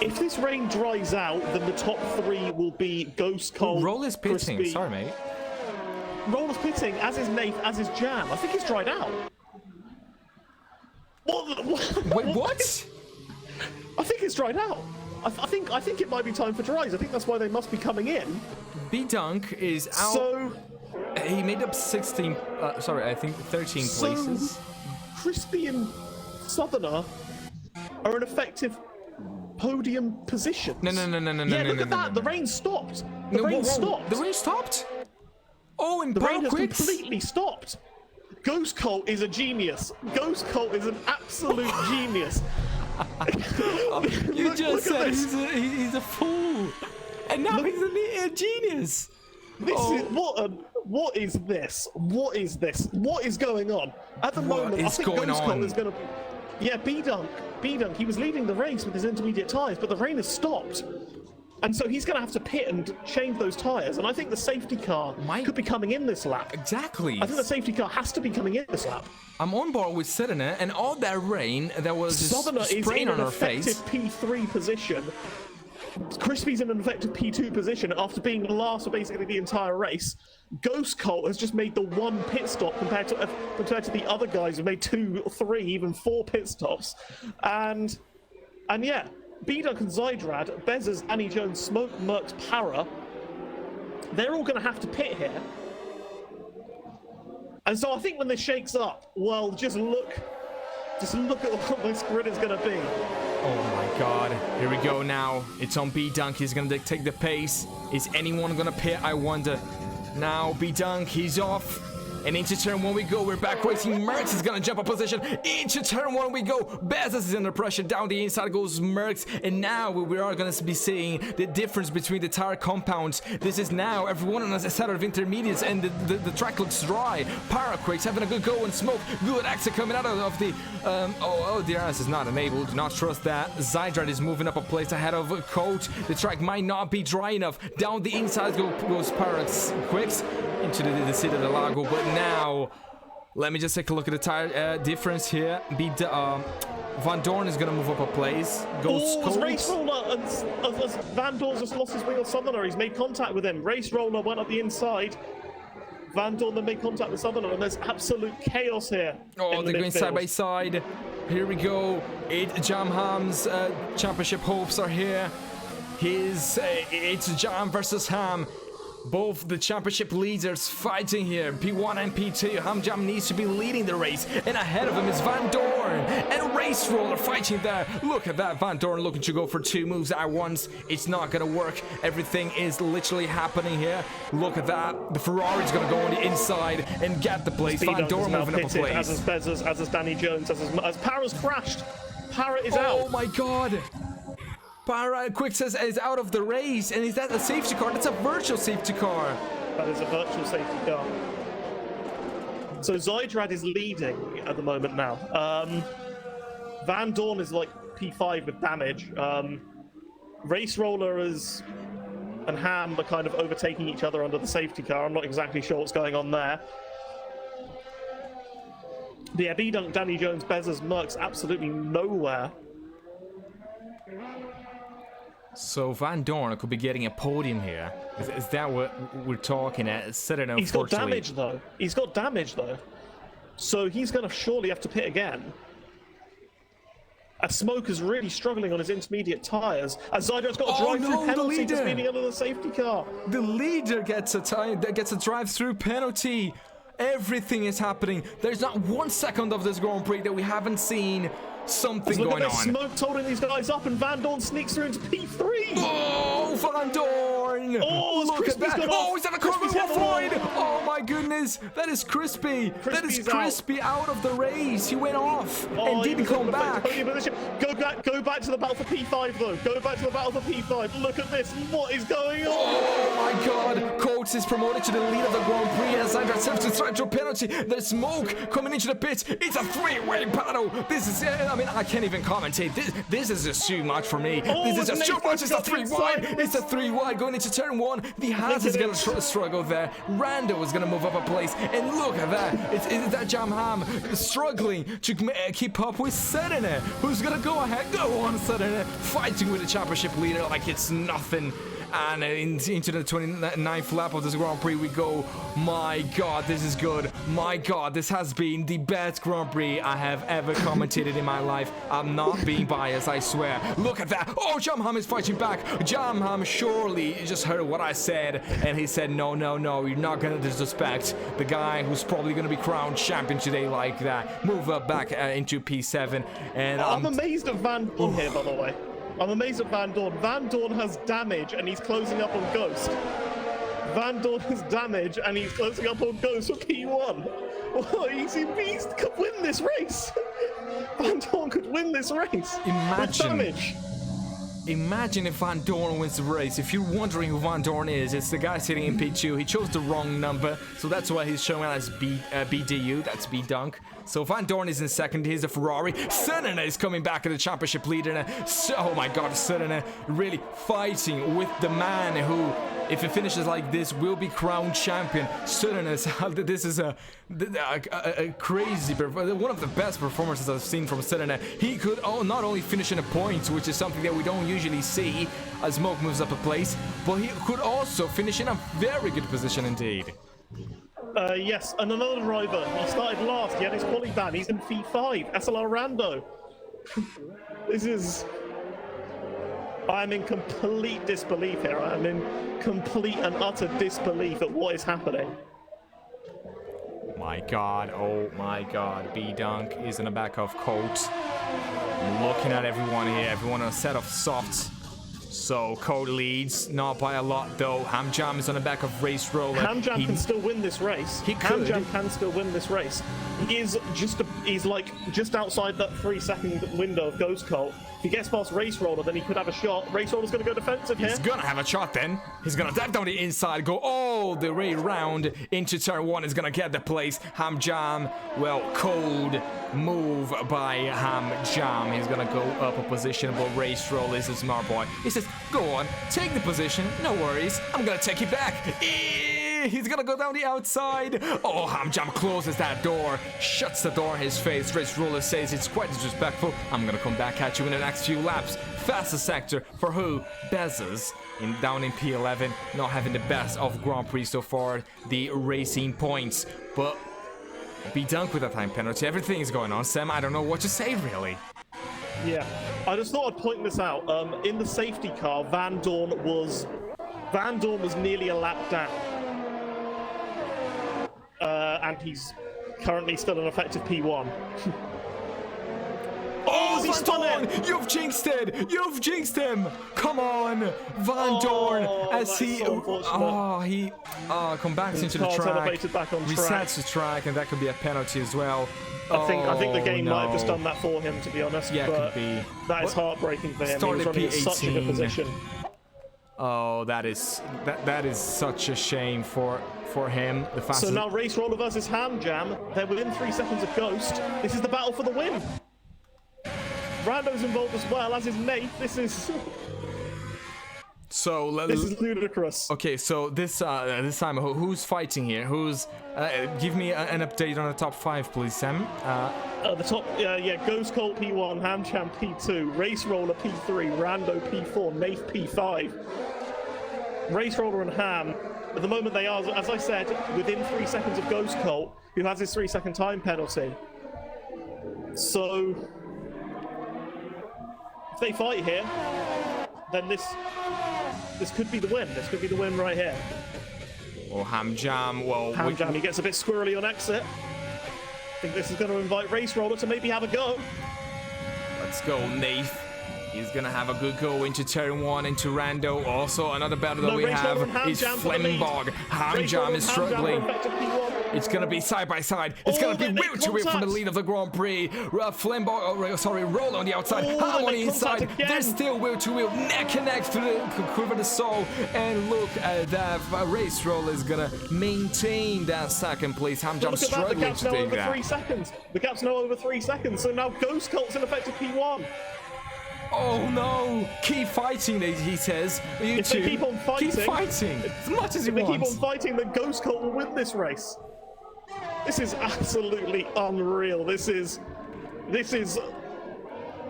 [SPEAKER 2] If this rain dries out, then the top three will be Ghost Colt,
[SPEAKER 1] Roller's pitching.
[SPEAKER 2] Crispy.
[SPEAKER 1] Sorry, mate.
[SPEAKER 2] Roller's pitting, as is Nath, as is Jam. I think it's dried out.
[SPEAKER 1] Wait, what?
[SPEAKER 2] I think it's dried out. I think it might be time for dries. I think that's why they must be coming in.
[SPEAKER 1] B-Dunk is out.
[SPEAKER 2] So
[SPEAKER 1] he made up 13 places.
[SPEAKER 2] Crispy and Southerner are an effective podium position.
[SPEAKER 1] No.
[SPEAKER 2] Yeah, look at that. The rain stopped. The rain stopped.
[SPEAKER 1] The rain stopped? Oh, and
[SPEAKER 2] the rain has
[SPEAKER 1] quicks.
[SPEAKER 2] completely stopped. Ghost Colt is a genius. Ghost Colt is an absolute genius.
[SPEAKER 1] You just said he's a fool, and now he's a genius.
[SPEAKER 2] What is this? What is this? What is going on at the moment? I think Ghost Colt is going to. Yeah, B-Dunk. He was leading the race with his intermediate tyres, but the rain has stopped. And so he's going to have to pit and change those tyres. And I think the safety car could be coming in this lap.
[SPEAKER 1] Exactly.
[SPEAKER 2] I think the safety car has to be coming in this lap.
[SPEAKER 1] I'm on board with Southerner, and all that rain that was
[SPEAKER 2] Southerner
[SPEAKER 1] just spraying on her face.
[SPEAKER 2] Is in an effective P3 position. Crispy's in an effective P2 position after being last for basically the entire race. Ghost Colt has just made the one pit stop compared to the other guys who made 2, 3, even 4 pit stops. And yeah, B-Dunk and Zydrad, Bezos, Annie Jones, Smoke, Merckx, Para, they're all going to have to pit here. And so I think when this shakes up, well, just look at what this grid is going to be.
[SPEAKER 1] Oh my god, here we go now. It's on B-Dunk, he's going to dictate the pace. Is anyone going to pit, I wonder? Now B-Dunk, he's off. And into turn 1 we go, we're back racing. Merckx is gonna jump a position. Into turn 1 we go. Bezos is under pressure. Down the inside goes Merckx. And now we are gonna be seeing the difference between the tire compounds. This is now everyone on a set of intermediates, and the track looks dry. Paraquakes having a good go, and Smoke, good exit coming out of the DRS is not enabled. Do not trust that. Zydrad is moving up a place ahead of Coach. The track might not be dry enough. Down the inside goes Paraquakes into the seat of the Lago, but now let me just take a look at the tire difference here. Van Dorn is gonna move up a place.
[SPEAKER 2] Race Roller as Van Dorn just lost his wheel. Southerner, he's made contact with him. Race Roller went up the inside. Van Dorn then made contact with Southerner, and there's absolute chaos here.
[SPEAKER 1] Oh, they're going side by side. Here we go. Jam Ham's championship hopes are here. It's Jam versus Ham. Both the championship leaders fighting here. P1 and P2. Hamjam needs to be leading the race. And ahead of him is Van Dorn. And Race Roller fighting there. Look at that. Van Dorn looking to go for 2 moves at once. It's not going to work. Everything is literally happening here. Look at that. The Ferrari's going to go on the inside and get the place. Van Dorn moving up a place.
[SPEAKER 2] As is Bezos, as is Danny Jones, as Para's crashed. Para is out.
[SPEAKER 1] Oh my god. Para Quick says is out of the race, and is that a safety car? That's a virtual safety car.
[SPEAKER 2] That is a virtual safety car. So Zydrad is leading at the moment now. Van Dorn is like P5 with damage. Race Roller and Ham are kind of overtaking each other under the safety car. I'm not exactly sure what's going on there. But yeah, B-Dunk, Danny Jones, Bezos, Merckx absolutely nowhere.
[SPEAKER 1] So Van Dorn could be getting a podium here. Is that what we're talking at? Citadel,
[SPEAKER 2] He's got damage though. So he's going to surely have to pit again. As Smoke is really struggling on his intermediate tyres. As Zydo's got a drive-through penalty for speeding under the safety car.
[SPEAKER 1] The leader gets a drive-through penalty. Everything is happening. There's not 1 second of this Grand Prix that we haven't seen something going on.
[SPEAKER 2] Smoke holding these guys up, and Van Dorn sneaks through into P3.
[SPEAKER 1] Oh, Van Dorn!
[SPEAKER 2] Oh,
[SPEAKER 1] look at that! Oh, he's at a corner wide! Oh my goodness, that is Crispy. That is Crispy out of the race. He went off and didn't come back.
[SPEAKER 2] Go back to the battle for P5 though. Go back to the battle for P5. Look at this. What is going on?
[SPEAKER 1] Oh my God! Coates is promoted to the lead of the Grand Prix as Zydo attempts to strike to penalty. There's Smoke coming into the pit. It's a three-way battle. This is. I mean, I can't even commentate. This is just too much for me. This is just too much. It's a 3-wide. It's a 3-wide going into turn 1. The Haas is going to struggle there. Rando is going to move up a place. And look at that. It's that Jam Ham struggling to keep up with Serena. Who's going to go ahead? Go on, Serena. Fighting with the championship leader like it's nothing. And into the 29th lap of this Grand Prix we go. My God, this is good. My God, this has been the best Grand Prix I have ever commentated in my life. I'm not being biased, I swear. Look at that. Oh, Jamham is fighting back. Jamham surely just heard what I said. And he said, no, you're not going to disrespect the guy who's probably going to be crowned champion today like that. Move up back into P7. And
[SPEAKER 2] I'm amazed at Van Dorn here, by the way. I'm amazed at Van Dorn. Van Dorn has damage and he's closing up on Ghost. Van Dorn has damage and he's closing up on Ghost for P1. Oh, he could win this race. Van Dorn could win this race.
[SPEAKER 1] Imagine if Van Dorn wins the race. If you're wondering who Van Dorn is, it's the guy sitting in P2. He chose the wrong number, so that's why he's showing as BDU. That's B-Dunk. So Van Dorn is in second. Here's a Ferrari. Serena is coming back as the championship leader. Oh my God, Serena really fighting with the man who, if it finishes like this, will be crowned champion. Serena, this is a crazy, one of the best performances I've seen from Serena. He could not only finish in a point, which is something that we don't usually see as Smoke moves up a place, but he could also finish in a very good position indeed.
[SPEAKER 2] Yes, and another driver. He started last. He had his quali ban. He's in P5. SLR Rando. I'm in complete disbelief here. I'm in complete and utter disbelief at what is happening.
[SPEAKER 1] My God, oh my God. B-Dunk is in the back of Colt. Looking at everyone here. Everyone on a set of softs. So Code leads, not by a lot though. Hamjam is on the back of Race Roller.
[SPEAKER 2] Hamjam can still win this race. Hamjam can still win this race. He's like just outside that 3-second window of Ghost Colt. If he gets past Race Roller, then he could have a shot. Race Roller's going to go defensive here.
[SPEAKER 1] He's going to have a shot then. He's going to dive down the inside, go all the way around into turn 1. Is going to get the place. Hamjam, well, cold move by Hamjam. He's going to go up a position, but Race Roller is a smart boy. He says, go on, take the position. No worries. I'm going to take you back. He's gonna go down the outside. Oh, Hamjam closes that door, shuts the door in his face. Race Roller says it's quite disrespectful. I'm gonna come back at you in the next few laps. Fastest sector for who? Bezos down in P11, not having the best of Grand Prix so far. The racing points, but be done with the time penalty. Everything is going on, Sam. I don't know what to say really.
[SPEAKER 2] Yeah, I just thought I'd point this out. In the safety car, Van Dorn was nearly a lap down. And he's currently still an effective P1.
[SPEAKER 1] Oh, Van Dorn! You've jinxed it! You've jinxed him! Come on, Van Dorn! As he come back into the track, resets the track, and that could be a penalty as well.
[SPEAKER 2] I think the game might have just done that for him, to be honest.
[SPEAKER 1] Yeah, it could be.
[SPEAKER 2] That is heartbreaking for him. He was running in such a good position.
[SPEAKER 1] Oh, that is such a shame for him. The fastest.
[SPEAKER 2] So now Race Roller versus Hamjam. They're within 3 seconds of Ghost. This is the battle for the win. Rando's involved as well, as is Nate. This is...
[SPEAKER 1] So
[SPEAKER 2] This is ludicrous.
[SPEAKER 1] okay, so this time who's fighting here? Who's give me an update on the top 5, please, Sam.
[SPEAKER 2] The top, Ghost Colt P1, Hamcham P2, Race Roller P3, Rando P4, Nath P5. Race Roller and Ham, at the moment they are, as I said, within 3 seconds of Ghost Colt, who has his 3-second time penalty. So, if they fight here, then this could be the win. This could be the win right here.
[SPEAKER 1] Or Hamjam, well...
[SPEAKER 2] Hamjam, he gets a bit squirrely on exit. I think this is going to invite Race Roller to maybe have a go.
[SPEAKER 1] Let's go, Nath. He's gonna have a good go into turn 1, into Rando. Also, another battle that we have is Flembog. Hamjam is struggling. It's gonna be side by side. It's gonna be wheel to wheel from the lead of the Grand Prix. Roll on the outside. Ham on the inside. There's still wheel to wheel, neck and neck to the Quiver the Soul. And look at that. Race Roll is gonna maintain that second place. Hamjam struggling to take that.
[SPEAKER 2] 3 seconds. The gap's now over 3 seconds. So now Ghost Colt's in effect of P1.
[SPEAKER 1] Oh no! Keep fighting, he says. You
[SPEAKER 2] if
[SPEAKER 1] two,
[SPEAKER 2] they keep on fighting,
[SPEAKER 1] as much as you want.
[SPEAKER 2] If they keep on fighting, then Ghost Colt will win this race. This is absolutely unreal. This is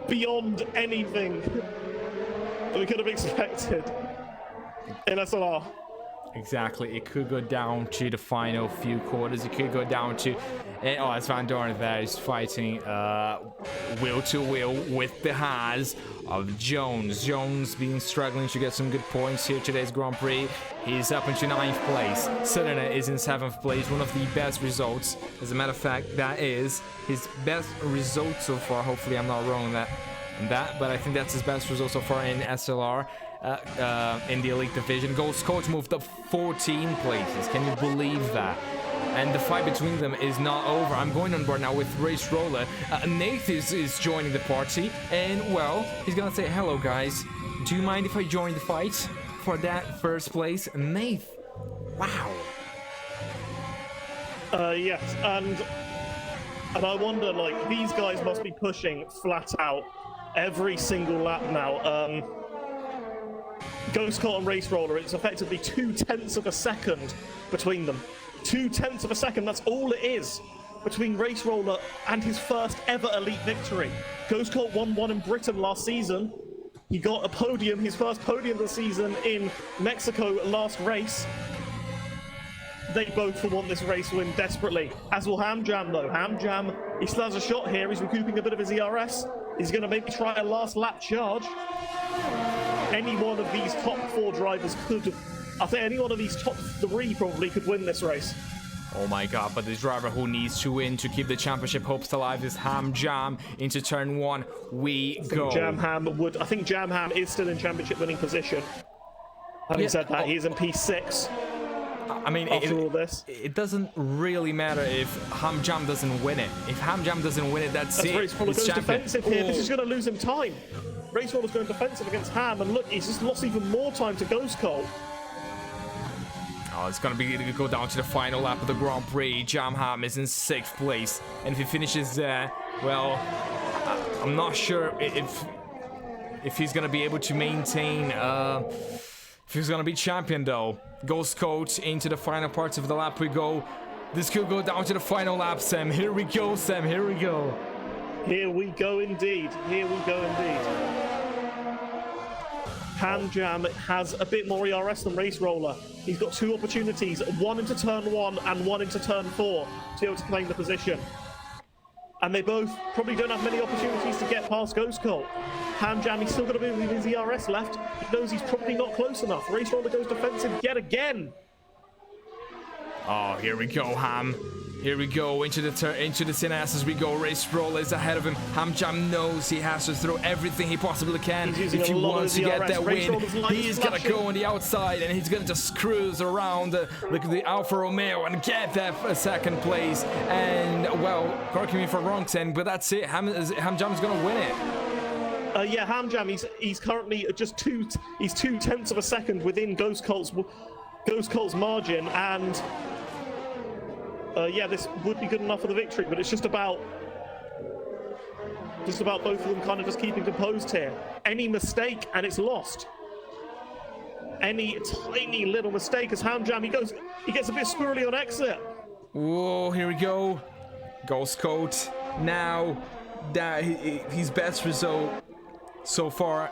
[SPEAKER 2] beyond anything that we could have expected in SLR.
[SPEAKER 1] Exactly. It could go down to the final few quarters. It could go down to... Oh, it's Van Dorn there is fighting wheel to wheel with the Haas of Jones. Jones been struggling to get some good points here today's Grand Prix. He's up into 9th place. Sutherland is in 7th place. One of the best results. As a matter of fact, that is his best result so far. Hopefully I'm not wrong on that, but I think that's his best result so far in SLR. In the Elite Division. Ghost Coach moved up 14 places. Can you believe that? And the fight between them is not over. I'm going on board now with Race Roller. Nath is joining the party. And, well, he's gonna say, hello, guys. Do you mind if I join the fight for that first place? Nath. Wow.
[SPEAKER 2] Yes, and I wonder, like, these guys must be pushing flat out every single lap now. Ghost Colt and Race Roller, it's effectively 0.2 of a second between them. 0.2 of a second, that's all it is between Race Roller and his first ever Elite victory. Ghost Colt won one in Britain last season. He got a podium, his first podium of the season in Mexico last race. They both will want this race win desperately, as will Hamjam though. Hamjam, he still has a shot here, he's recouping a bit of his ERS. He's going to maybe try a last lap charge. Any one of these top 4 drivers could, I think any one of these top 3 probably could win this race.
[SPEAKER 1] Oh my god, but the driver who needs to win to keep the championship hopes alive is Hamjam. Into turn 1 we go.
[SPEAKER 2] I think Jamham is still in championship winning position. Having said that, he's in P6.
[SPEAKER 1] I mean,
[SPEAKER 2] after all this,
[SPEAKER 1] it doesn't really matter if Hamjam doesn't win it. If Hamjam doesn't win it, that's it.
[SPEAKER 2] Race Roller goes defensive here. This is going to lose him time. Race Roller's going defensive against Ham, and look, he's just lost even more time to Ghost Colt.
[SPEAKER 1] Oh, it's going to go down to the final lap of the Grand Prix. Jamham is in 6th place, and if he finishes there, well, I'm not sure if he's going to be able to maintain. If he's going to be champion, though. Ghost Coach into the final parts of the lap we go. This could go down to the final lap, Sam. Here we go, Sam. Here we go.
[SPEAKER 2] Here we go indeed. Here we go indeed. Hamjam has a bit more ERS than Race Roller. He's got 2 opportunities, one into turn 1 and one into turn 4 to be able to claim the position. And they both probably don't have many opportunities to get past Ghost Colt. Hamjam, he's still got a bit of his ERS left. He knows he's probably not close enough. Race Roller goes defensive yet again.
[SPEAKER 1] Oh, here we go, Ham. Here we go into the CNS as we go. Race Roller is ahead of him. Hamjam knows he has to throw everything he possibly can if he wants to get that win. He is gonna go on the outside and he's gonna just cruise around the Alfa Romeo and get that second place. And well, correct me if I'm wrong, Sen, but that's it. Hamjam is gonna win it.
[SPEAKER 2] Yeah, Hamjam, he's currently just 0.2 of a second within Ghost Colt's margin, and yeah, this would be good enough for the victory, but it's just about both of them kind of just keeping composed here. Any mistake and it's lost. any tiny little mistake as Hamjam, he gets a bit squirrely on exit.
[SPEAKER 1] Whoa, here we go. Ghost Coat. Now, that his best result so far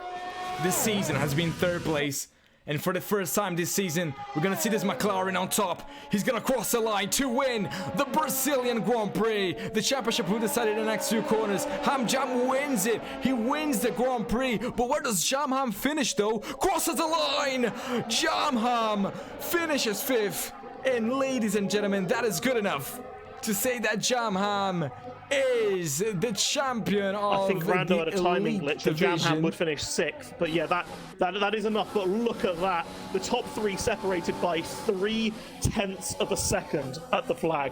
[SPEAKER 1] this season has been 3rd place. And for the first time this season, we're gonna see this McLaren on top. He's gonna cross the line to win the Brazilian Grand Prix. The championship who decided the next 2 corners. Hamjam wins it. He wins the Grand Prix. But where does Jamham finish though? Crosses the line. Jamham finishes 5th. And ladies and gentlemen, that is good enough to say that Jamham is the champion of
[SPEAKER 2] I think Rando had a timing
[SPEAKER 1] elite
[SPEAKER 2] glitch. The
[SPEAKER 1] division.
[SPEAKER 2] Jamham would finish 6th, but yeah, that is enough. But look at that. The top 3 separated by 0.3 of a second at the flag.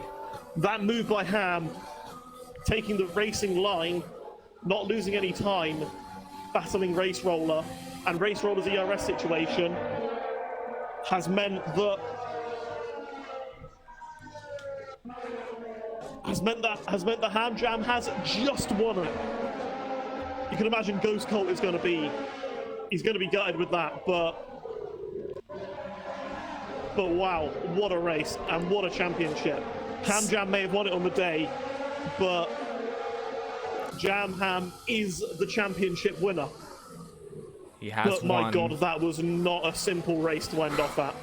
[SPEAKER 2] That move by Ham, taking the racing line, not losing any time, battling Race Roller, and Race Roller's ERS situation has meant that Hamjam has just won it. You can imagine Ghost Colt is going to be gutted with that, but wow, what a race and what a championship. Hamjam may have won it on the day, but Jamham is the championship winner.
[SPEAKER 1] He has
[SPEAKER 2] But my God, that was not a simple race to end off at.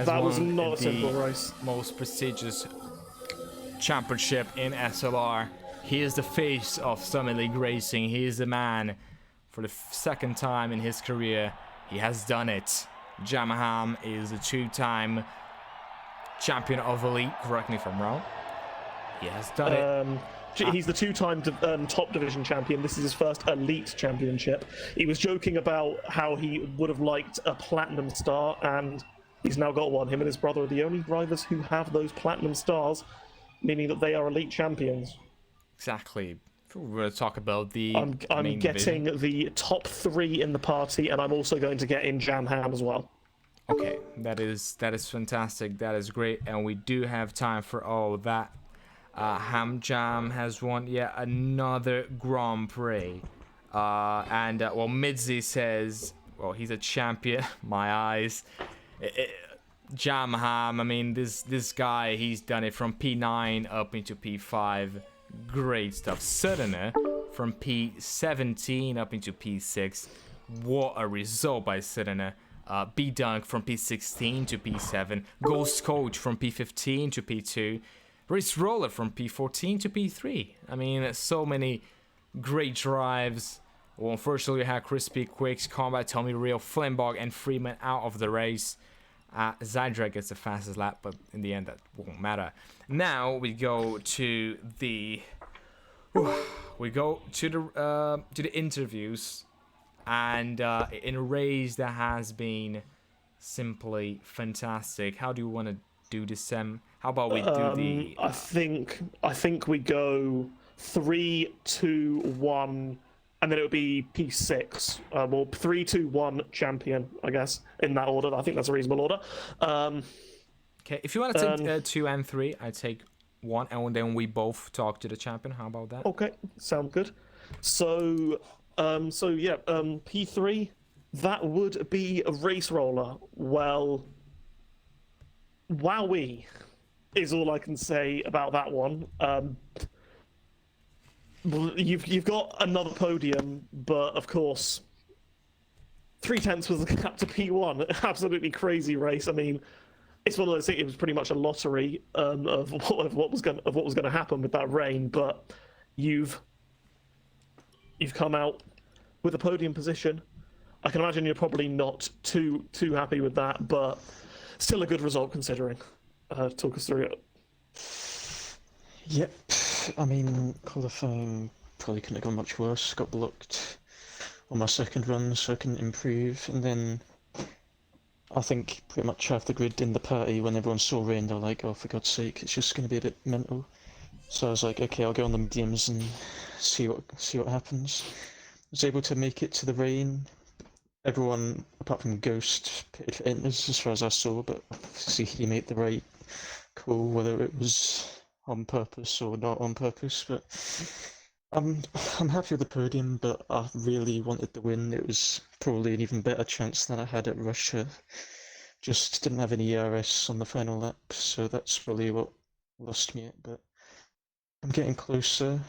[SPEAKER 1] That
[SPEAKER 2] was not a simple race.
[SPEAKER 1] Most prestigious championship in SLR. He is the face of Summit League Racing. He is the man for the 2nd time in his career. He has done it. Jamham is a 2-time champion of Elite. Correct me if I'm wrong. He has done it.
[SPEAKER 2] He's the 2-time top division champion. This is his first Elite championship. He was joking about how he would have liked a platinum star, and he's now got one. Him and his brother are the only drivers who have those platinum stars, meaning that they are Elite champions.
[SPEAKER 1] Exactly. If we were to talk about the
[SPEAKER 2] I'm getting the top 3 in the party, and I'm also going to get in Jamham as well.
[SPEAKER 1] Okay, that is fantastic. That is great, and we do have time for all of that. Hamjam has won yet another Grand Prix, and well, Midzi says, well, he's a champion. My eyes. Jamham, I mean, this guy, he's done it from P9 up into P5. Great stuff. Suddener from P17 up into P6. What a result by Suddener. B-Dunk from P16 to P7. Ghost Coach from P15 to P2. Race Roller from P14 to P3. I mean, so many great drives. Well, unfortunately, we had Crispy, Quicks, Combat, Tommy Real, Flimbog, and Freeman out of the race. Zydra gets the fastest lap, but in the end, that won't matter. Now we go to the interviews, and in a race that has been simply fantastic. How do you want to do this, Sam? How about we do the?
[SPEAKER 2] I think we go 3, 2, 1. And then it would be P6. Well, 3, 2, 1 champion, I guess, in that order. I think that's a reasonable order.
[SPEAKER 1] Okay, if you want to take 2 and 3, I take 1, and then we both talk to the champion. How about that?
[SPEAKER 2] Okay, sound good. So yeah, P3, that would be a Race Roller. Well, wowee is all I can say about that one. You've got another podium, but of course, 0.3 was the gap to P1. Absolutely crazy race. I mean, it's one of those things. It was pretty much a lottery of what was going to happen with that rain. But you've come out with a podium position. I can imagine you're probably not too happy with that, but still a good result considering. Talk us through it.
[SPEAKER 3] Yep. I mean, qualifying probably couldn't have gone much worse. Got blocked on my 2nd run, so I couldn't improve. And then I think pretty much half the grid in the party, when everyone saw rain, they were like, oh, for God's sake, it's just going to be a bit mental. So I was like, okay, I'll go on the mediums and see what happens. I was able to make it to the rain. Everyone, apart from Ghost, pitted for enters as far as I saw, but obviously he made the right call, whether it was on purpose or not on purpose, but I'm I'm happy with the podium, but I really wanted the win. It was probably an even better chance than I had at Russia. Just didn't have any ERS on the final lap, so that's probably what lost me it. But I'm getting closer.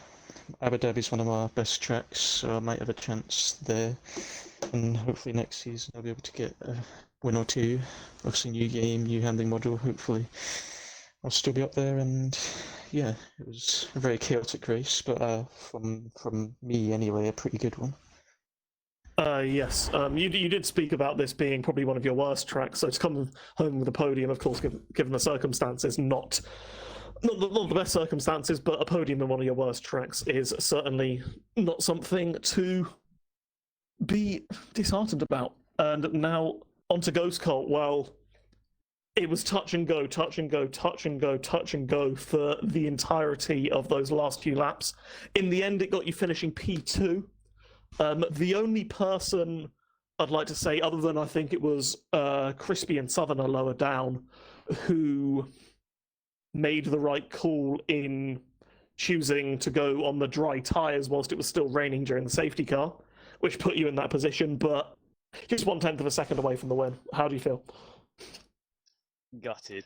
[SPEAKER 3] Abu Dhabi's one of my best tracks, so I might have a chance there. And hopefully next season I'll be able to get a win or two. Obviously, new game, new handling model. Hopefully, I'll still be up there. And yeah, it was a very chaotic race, but from me anyway, a pretty good one.
[SPEAKER 2] Yes, you did speak about this being probably one of your worst tracks. So to come home with a podium, of course, given the circumstances, not the best circumstances, but a podium in one of your worst tracks is certainly not something to be disheartened about. And now onto Ghost Cult. Well, it was touch and go, touch and go, touch and go, touch and go for the entirety of those last few laps. In the end, it got you finishing P2. The only person I'd like to say, other than I think it was Crispy and Southerner lower down, who made the right call in choosing to go on the dry tyres whilst it was still raining during the safety car, which put you in that position, but just 1/10 of a second away from the win. How do you feel?
[SPEAKER 4] Gutted.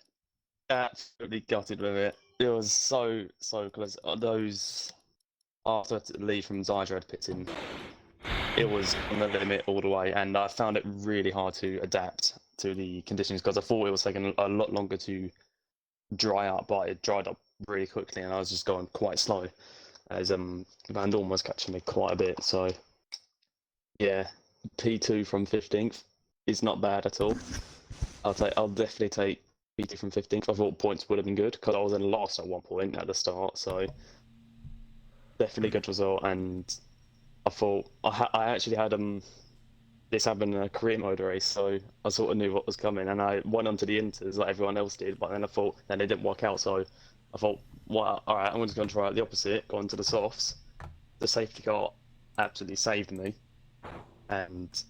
[SPEAKER 4] Absolutely gutted with it. It was so close. Those after the lead from Zydrad pitting, it was on the limit all the way, and I found it really hard to adapt to the conditions because I thought it was taking a lot longer to dry up, but it dried up really quickly, and I was just going quite slow as Van Dorn was catching me quite a bit. So yeah, P2 from 15th is not bad at all. I'll definitely take P2 from 15th. I thought points would have been good because I was in last at one point at the start, so definitely good result. And I thought I actually had this happened in a career mode race, so I sort of knew what was coming, and I went onto the inters like everyone else did. But then I thought then they didn't work out, so I thought, well, all right, I'm just going to try out the opposite, go into the softs. The safety car absolutely saved me, and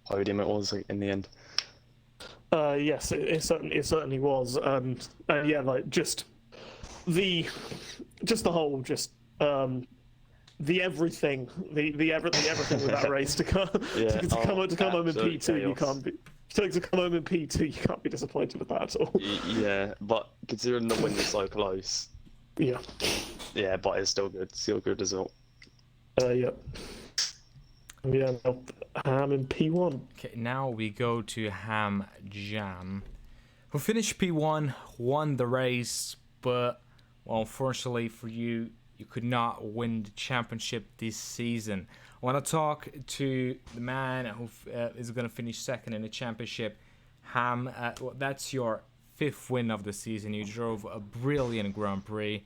[SPEAKER 4] podium it was in the end.
[SPEAKER 2] Yes, it certainly was, and yeah, like just the whole the everything with that race to come
[SPEAKER 4] Yeah,
[SPEAKER 2] to come home in
[SPEAKER 4] absolute
[SPEAKER 2] P2. You
[SPEAKER 4] chaos.
[SPEAKER 2] can't be to come home in P2. You can't be disappointed with that at all.
[SPEAKER 4] Yeah, but considering the win was so close,
[SPEAKER 2] Yeah,
[SPEAKER 4] but it's still good result.
[SPEAKER 2] yeah. Yeah, no, I'm in P1.
[SPEAKER 1] Okay, now we go to Ham Jam, who finished P1, won the race, but well, unfortunately for you, you could not win the championship this season. I want to talk to the man who is going to finish second in the championship. Ham, that's your 5th win of the season. You drove a brilliant Grand Prix,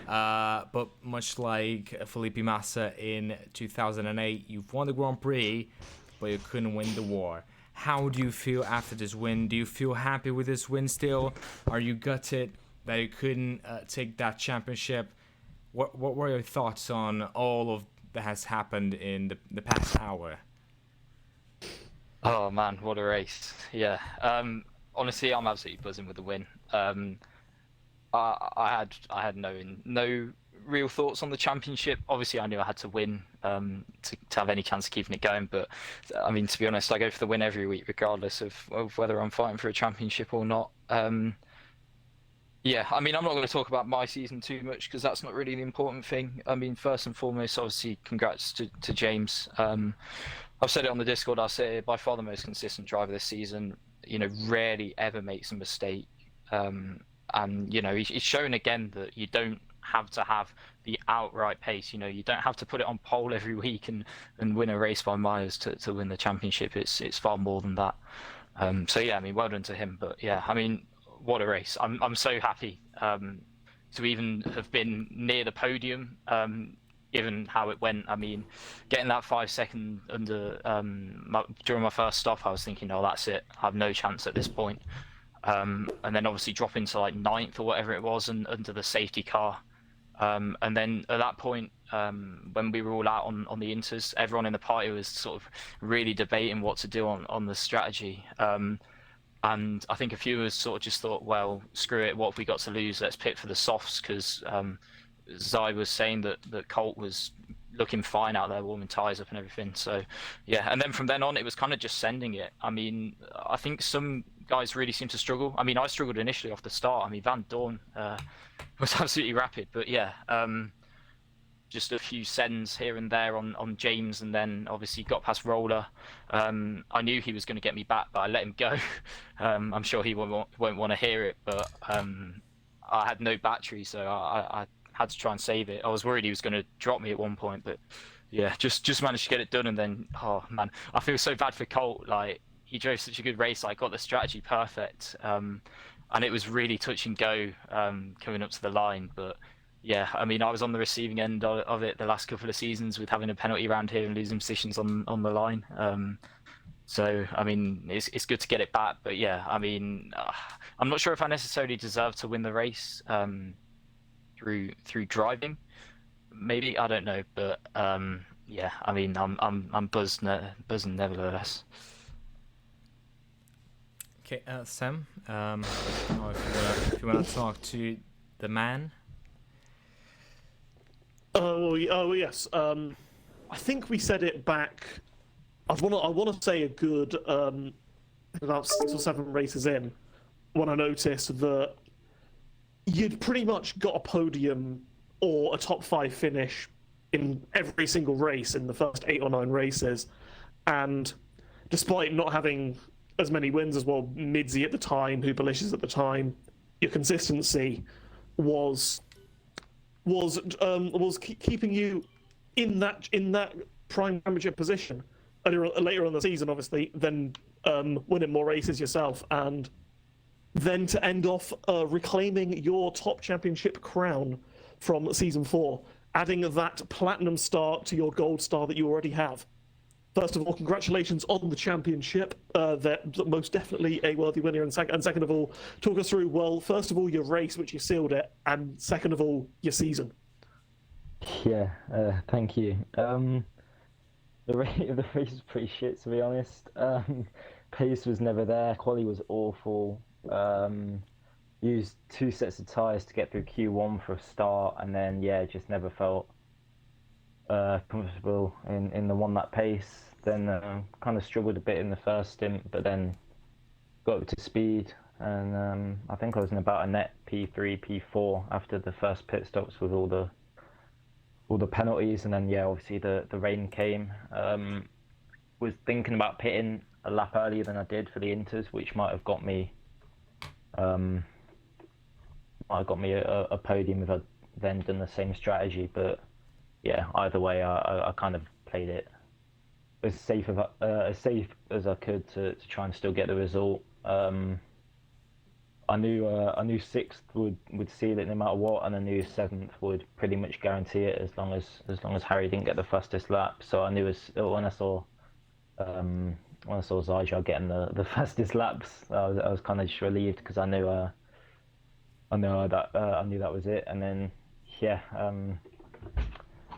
[SPEAKER 1] but much like Felipe Massa in 2008, you've won the Grand Prix, but you couldn't win the war. How do you feel after this win? Do you feel happy with this win still? Are you gutted that you couldn't take that championship? What were your thoughts on all of that has happened in the past hour?
[SPEAKER 5] Oh man, what a race! Yeah, honestly, I'm absolutely buzzing with the win. I had no real thoughts on the championship. Obviously, I knew I had to win to have any chance of keeping it going. But I mean, to be honest, I go for the win every week, regardless of whether I'm fighting for a championship or not. Yeah, I mean, I'm not going to talk about my season too much because that's not really the important thing. I mean, first and foremost, obviously, congrats to James. I've said it on the Discord. I'll say it, by far the most consistent driver this season. You know, rarely ever makes a mistake. And you know, he's shown again that you don't have to have the outright pace. You know, you don't have to put it on pole every week and win a race by miles to win the championship. It's far more than that. So yeah, I mean, well done to him. But yeah, I mean, what a race! I'm so happy to even have been near the podium, given how it went. I mean, getting that 5 second under during my first stop, I was thinking, oh, that's it. I have no chance at this point. And then obviously dropping to like 9th or whatever it was, and under the safety car. And then at that point, when we were all out on the inters, everyone in the party was sort of really debating what to do on the strategy. And I think a few of us sort of just thought, well, screw it, what have we got to lose? Let's pit for the softs, because Zai was saying that Colt was looking fine out there, warming tyres up and everything. So, yeah. And then from then on, it was kind of just sending it. I mean, I think some guys really seem to struggle. I mean, I struggled initially off the start. I mean, Van Dorn was absolutely rapid. But yeah, just a few sends here and there on James, and then obviously got past Roller. I knew he was going to get me back, but I let him go. I'm sure he won't want to hear it, but I had no battery, so I had to try and save it. I was worried he was going to drop me at one point, but yeah, just managed to get it done. And then, oh man, I feel so bad for Colt. Like, he drove such a good race. I got the strategy perfect, and it was really touch and go coming up to the line, but. Yeah, I mean, I was on the receiving end of it the last couple of seasons with having a penalty round here and losing positions on the line. So, I mean, it's good to get it back. But yeah, I mean, I'm not sure if I necessarily deserve to win the race through driving. Maybe, I don't know. But yeah, I mean, I'm buzzing nevertheless.
[SPEAKER 1] Okay, Sam. If you wanna talk to the man.
[SPEAKER 2] Oh yes. I think we said it back. I want to say a good about 6 or 7 races in, when I noticed that you'd pretty much got a podium or a top 5 finish in every single race in the first 8 or 9 races, and despite not having as many wins as Midzi at the time, Hooperlicious at the time, your consistency was keeping you in that prime championship position later on in the season, obviously, then winning more races yourself, and then to end off reclaiming your top championship crown from season 4, adding that platinum star to your gold star that you already have. First of all, congratulations on the championship. That most definitely a worthy winner. And second of all, talk us through, well, first of all, your race, which you sealed it, and second of all, your season.
[SPEAKER 6] Yeah, thank you. The race was pretty shit, to be honest. Pace was never there. Quali was awful. Used 2 sets of tyres to get through Q1 for a start, and then just never felt comfortable in the 1-lap pace. Then kind of struggled a bit in the first stint, but then got up to speed, and I think I was in about a net P3, P4 after the first pit stops with all the penalties, and then obviously the rain came. Was thinking about pitting a lap earlier than I did for the inters, which might have got me a podium if I'd then done the same strategy, but yeah, either way, I kind of played it as safe as I could to try and still get the result. I knew 6th would seal it no matter what, and I knew 7th would pretty much guarantee it as long as Harry didn't get the fastest lap. So I knew when I saw Zaja getting the fastest laps, I was kind of just relieved, because I knew that was it. And then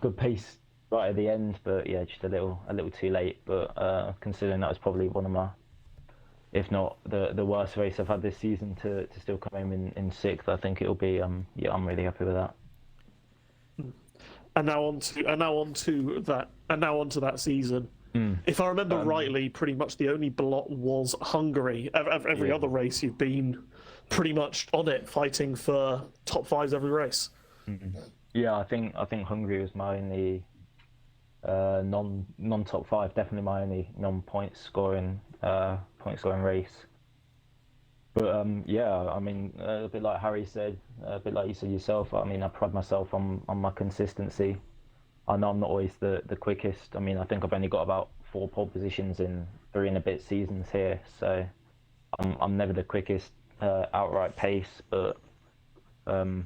[SPEAKER 6] good pace right at the end, but just a little too late. But considering that was probably one of my, if not the worst race I've had this season, to still come in 6th, I think it'll be I'm really happy with that.
[SPEAKER 2] And now on to that season. If I remember rightly, pretty much the only blot was Hungary. Every other race you've been pretty much on it, fighting for top 5s every race.
[SPEAKER 6] Yeah, I think Hungary was my only non top 5, definitely my only non-point scoring race. But I mean, a bit like Harry said, a bit like you said yourself, I mean, I pride myself on my consistency. I know I'm not always the quickest. I mean, I think I've only got about 4 pole positions in 3 and a bit seasons here, so I'm never the quickest outright pace, but I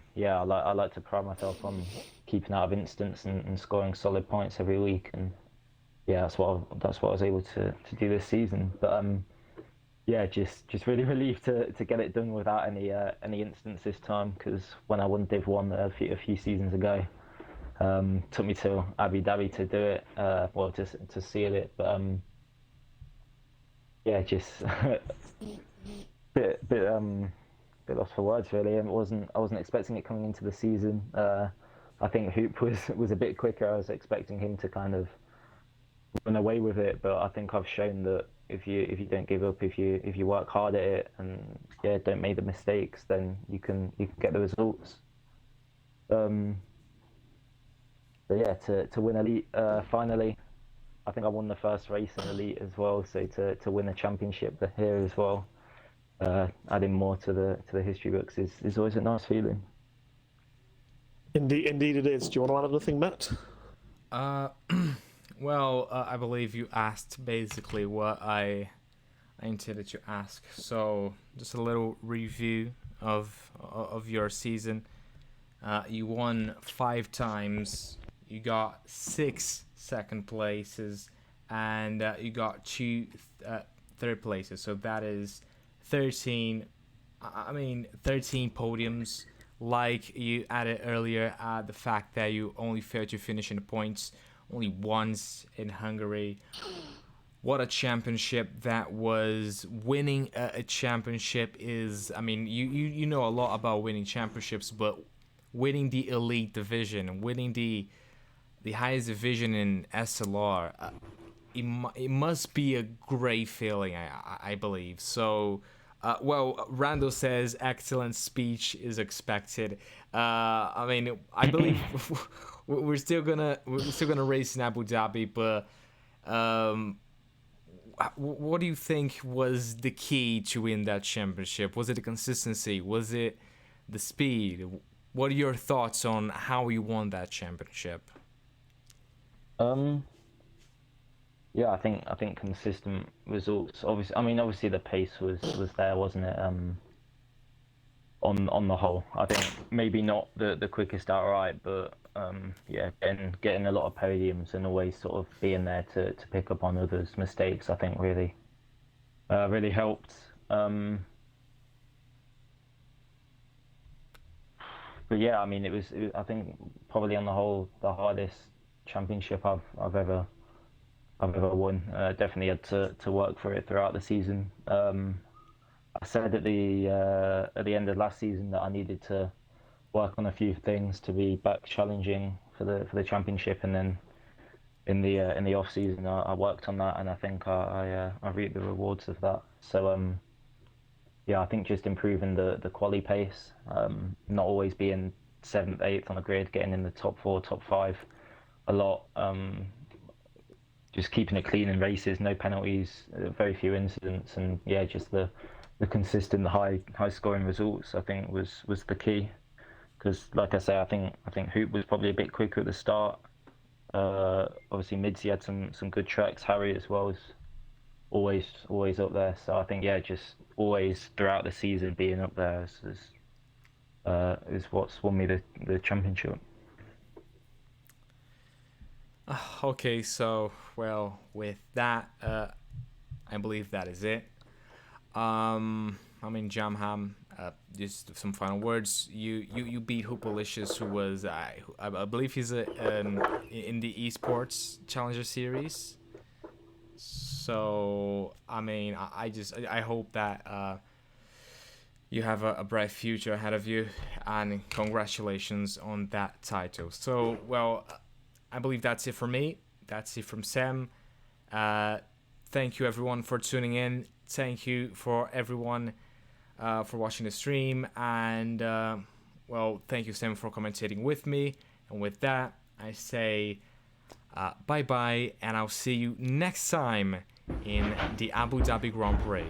[SPEAKER 6] like to pride myself on keeping out of instants and scoring solid points every week, and that's what I was able to do this season. But just really relieved to get it done without any instants this time, because when I won Div 1 a few seasons ago, took me to Abu Dhabi to do it, to seal it, but just bit lost for words really. And I wasn't expecting it coming into the season. I think Hoop was a bit quicker. I was expecting him to kind of run away with it, but I think I've shown that if you don't give up, if you work hard at it, and yeah, don't make the mistakes, then you can get the results. But yeah, to win elite finally, I think I won the first race in elite as well. So to win a championship here as well, adding more to the history books is always a nice feeling.
[SPEAKER 2] Indeed it is. Do you want to add anything, Matt?
[SPEAKER 1] Well, I believe you asked basically what I intended to ask. So just a little review of your season. You won 5 times. You got 6 second places, and you got 2 third places. So that is 13. 13 podiums. Like you added earlier, the fact that you only failed to finish in the points only once in Hungary. What a championship that was. Winning a championship is, you know a lot about winning championships, but winning the elite division, winning the highest division in SLR, it must be a great feeling, I believe. So, Randall says excellent speech is expected. I believe we're still gonna race in Abu Dhabi, but what do you think was the key to win that championship? Was it the consistency? Was it the speed? What are your thoughts on how you won that championship?
[SPEAKER 6] Yeah, I think consistent results. Obviously the pace was there, wasn't it? On the whole, I think maybe not the quickest outright, but yeah, getting a lot of podiums and always sort of being there to pick up on others' mistakes, I think really helped. But yeah, it was I think probably on the whole the hardest championship I've ever won. Definitely had to work for it throughout the season. I said at the end of last season that I needed to work on a few things to be back challenging for the championship, and then in the off season I worked on that, and I think I reaped the rewards of that. So yeah, I think just improving the quali pace, not always being 7th, 8th on the grid, getting in the top 4, top 5 a lot. Just keeping it clean in races, no penalties, very few incidents, and yeah, just the consistent high scoring results, I think was the key. Because like I say, I think Hoop was probably a bit quicker at the start. Obviously Midsy had some good tracks. Harry as well is always up there. So I think yeah, just always throughout the season being up there is what's won me the championship.
[SPEAKER 1] Okay, so well, with that, I believe that is it. Jamham, just some final words. You beat Hoopalicious, who was I believe he's in the esports challenger series. So I hope that you have a bright future ahead of you, and congratulations on that title. So well, I believe that's it for me. That's it from Sam. Thank you everyone for tuning in. Thank you for everyone for watching the stream, and thank you Sam for commentating with me. And with that, I say bye bye, and I'll see you next time in the Abu Dhabi Grand Prix.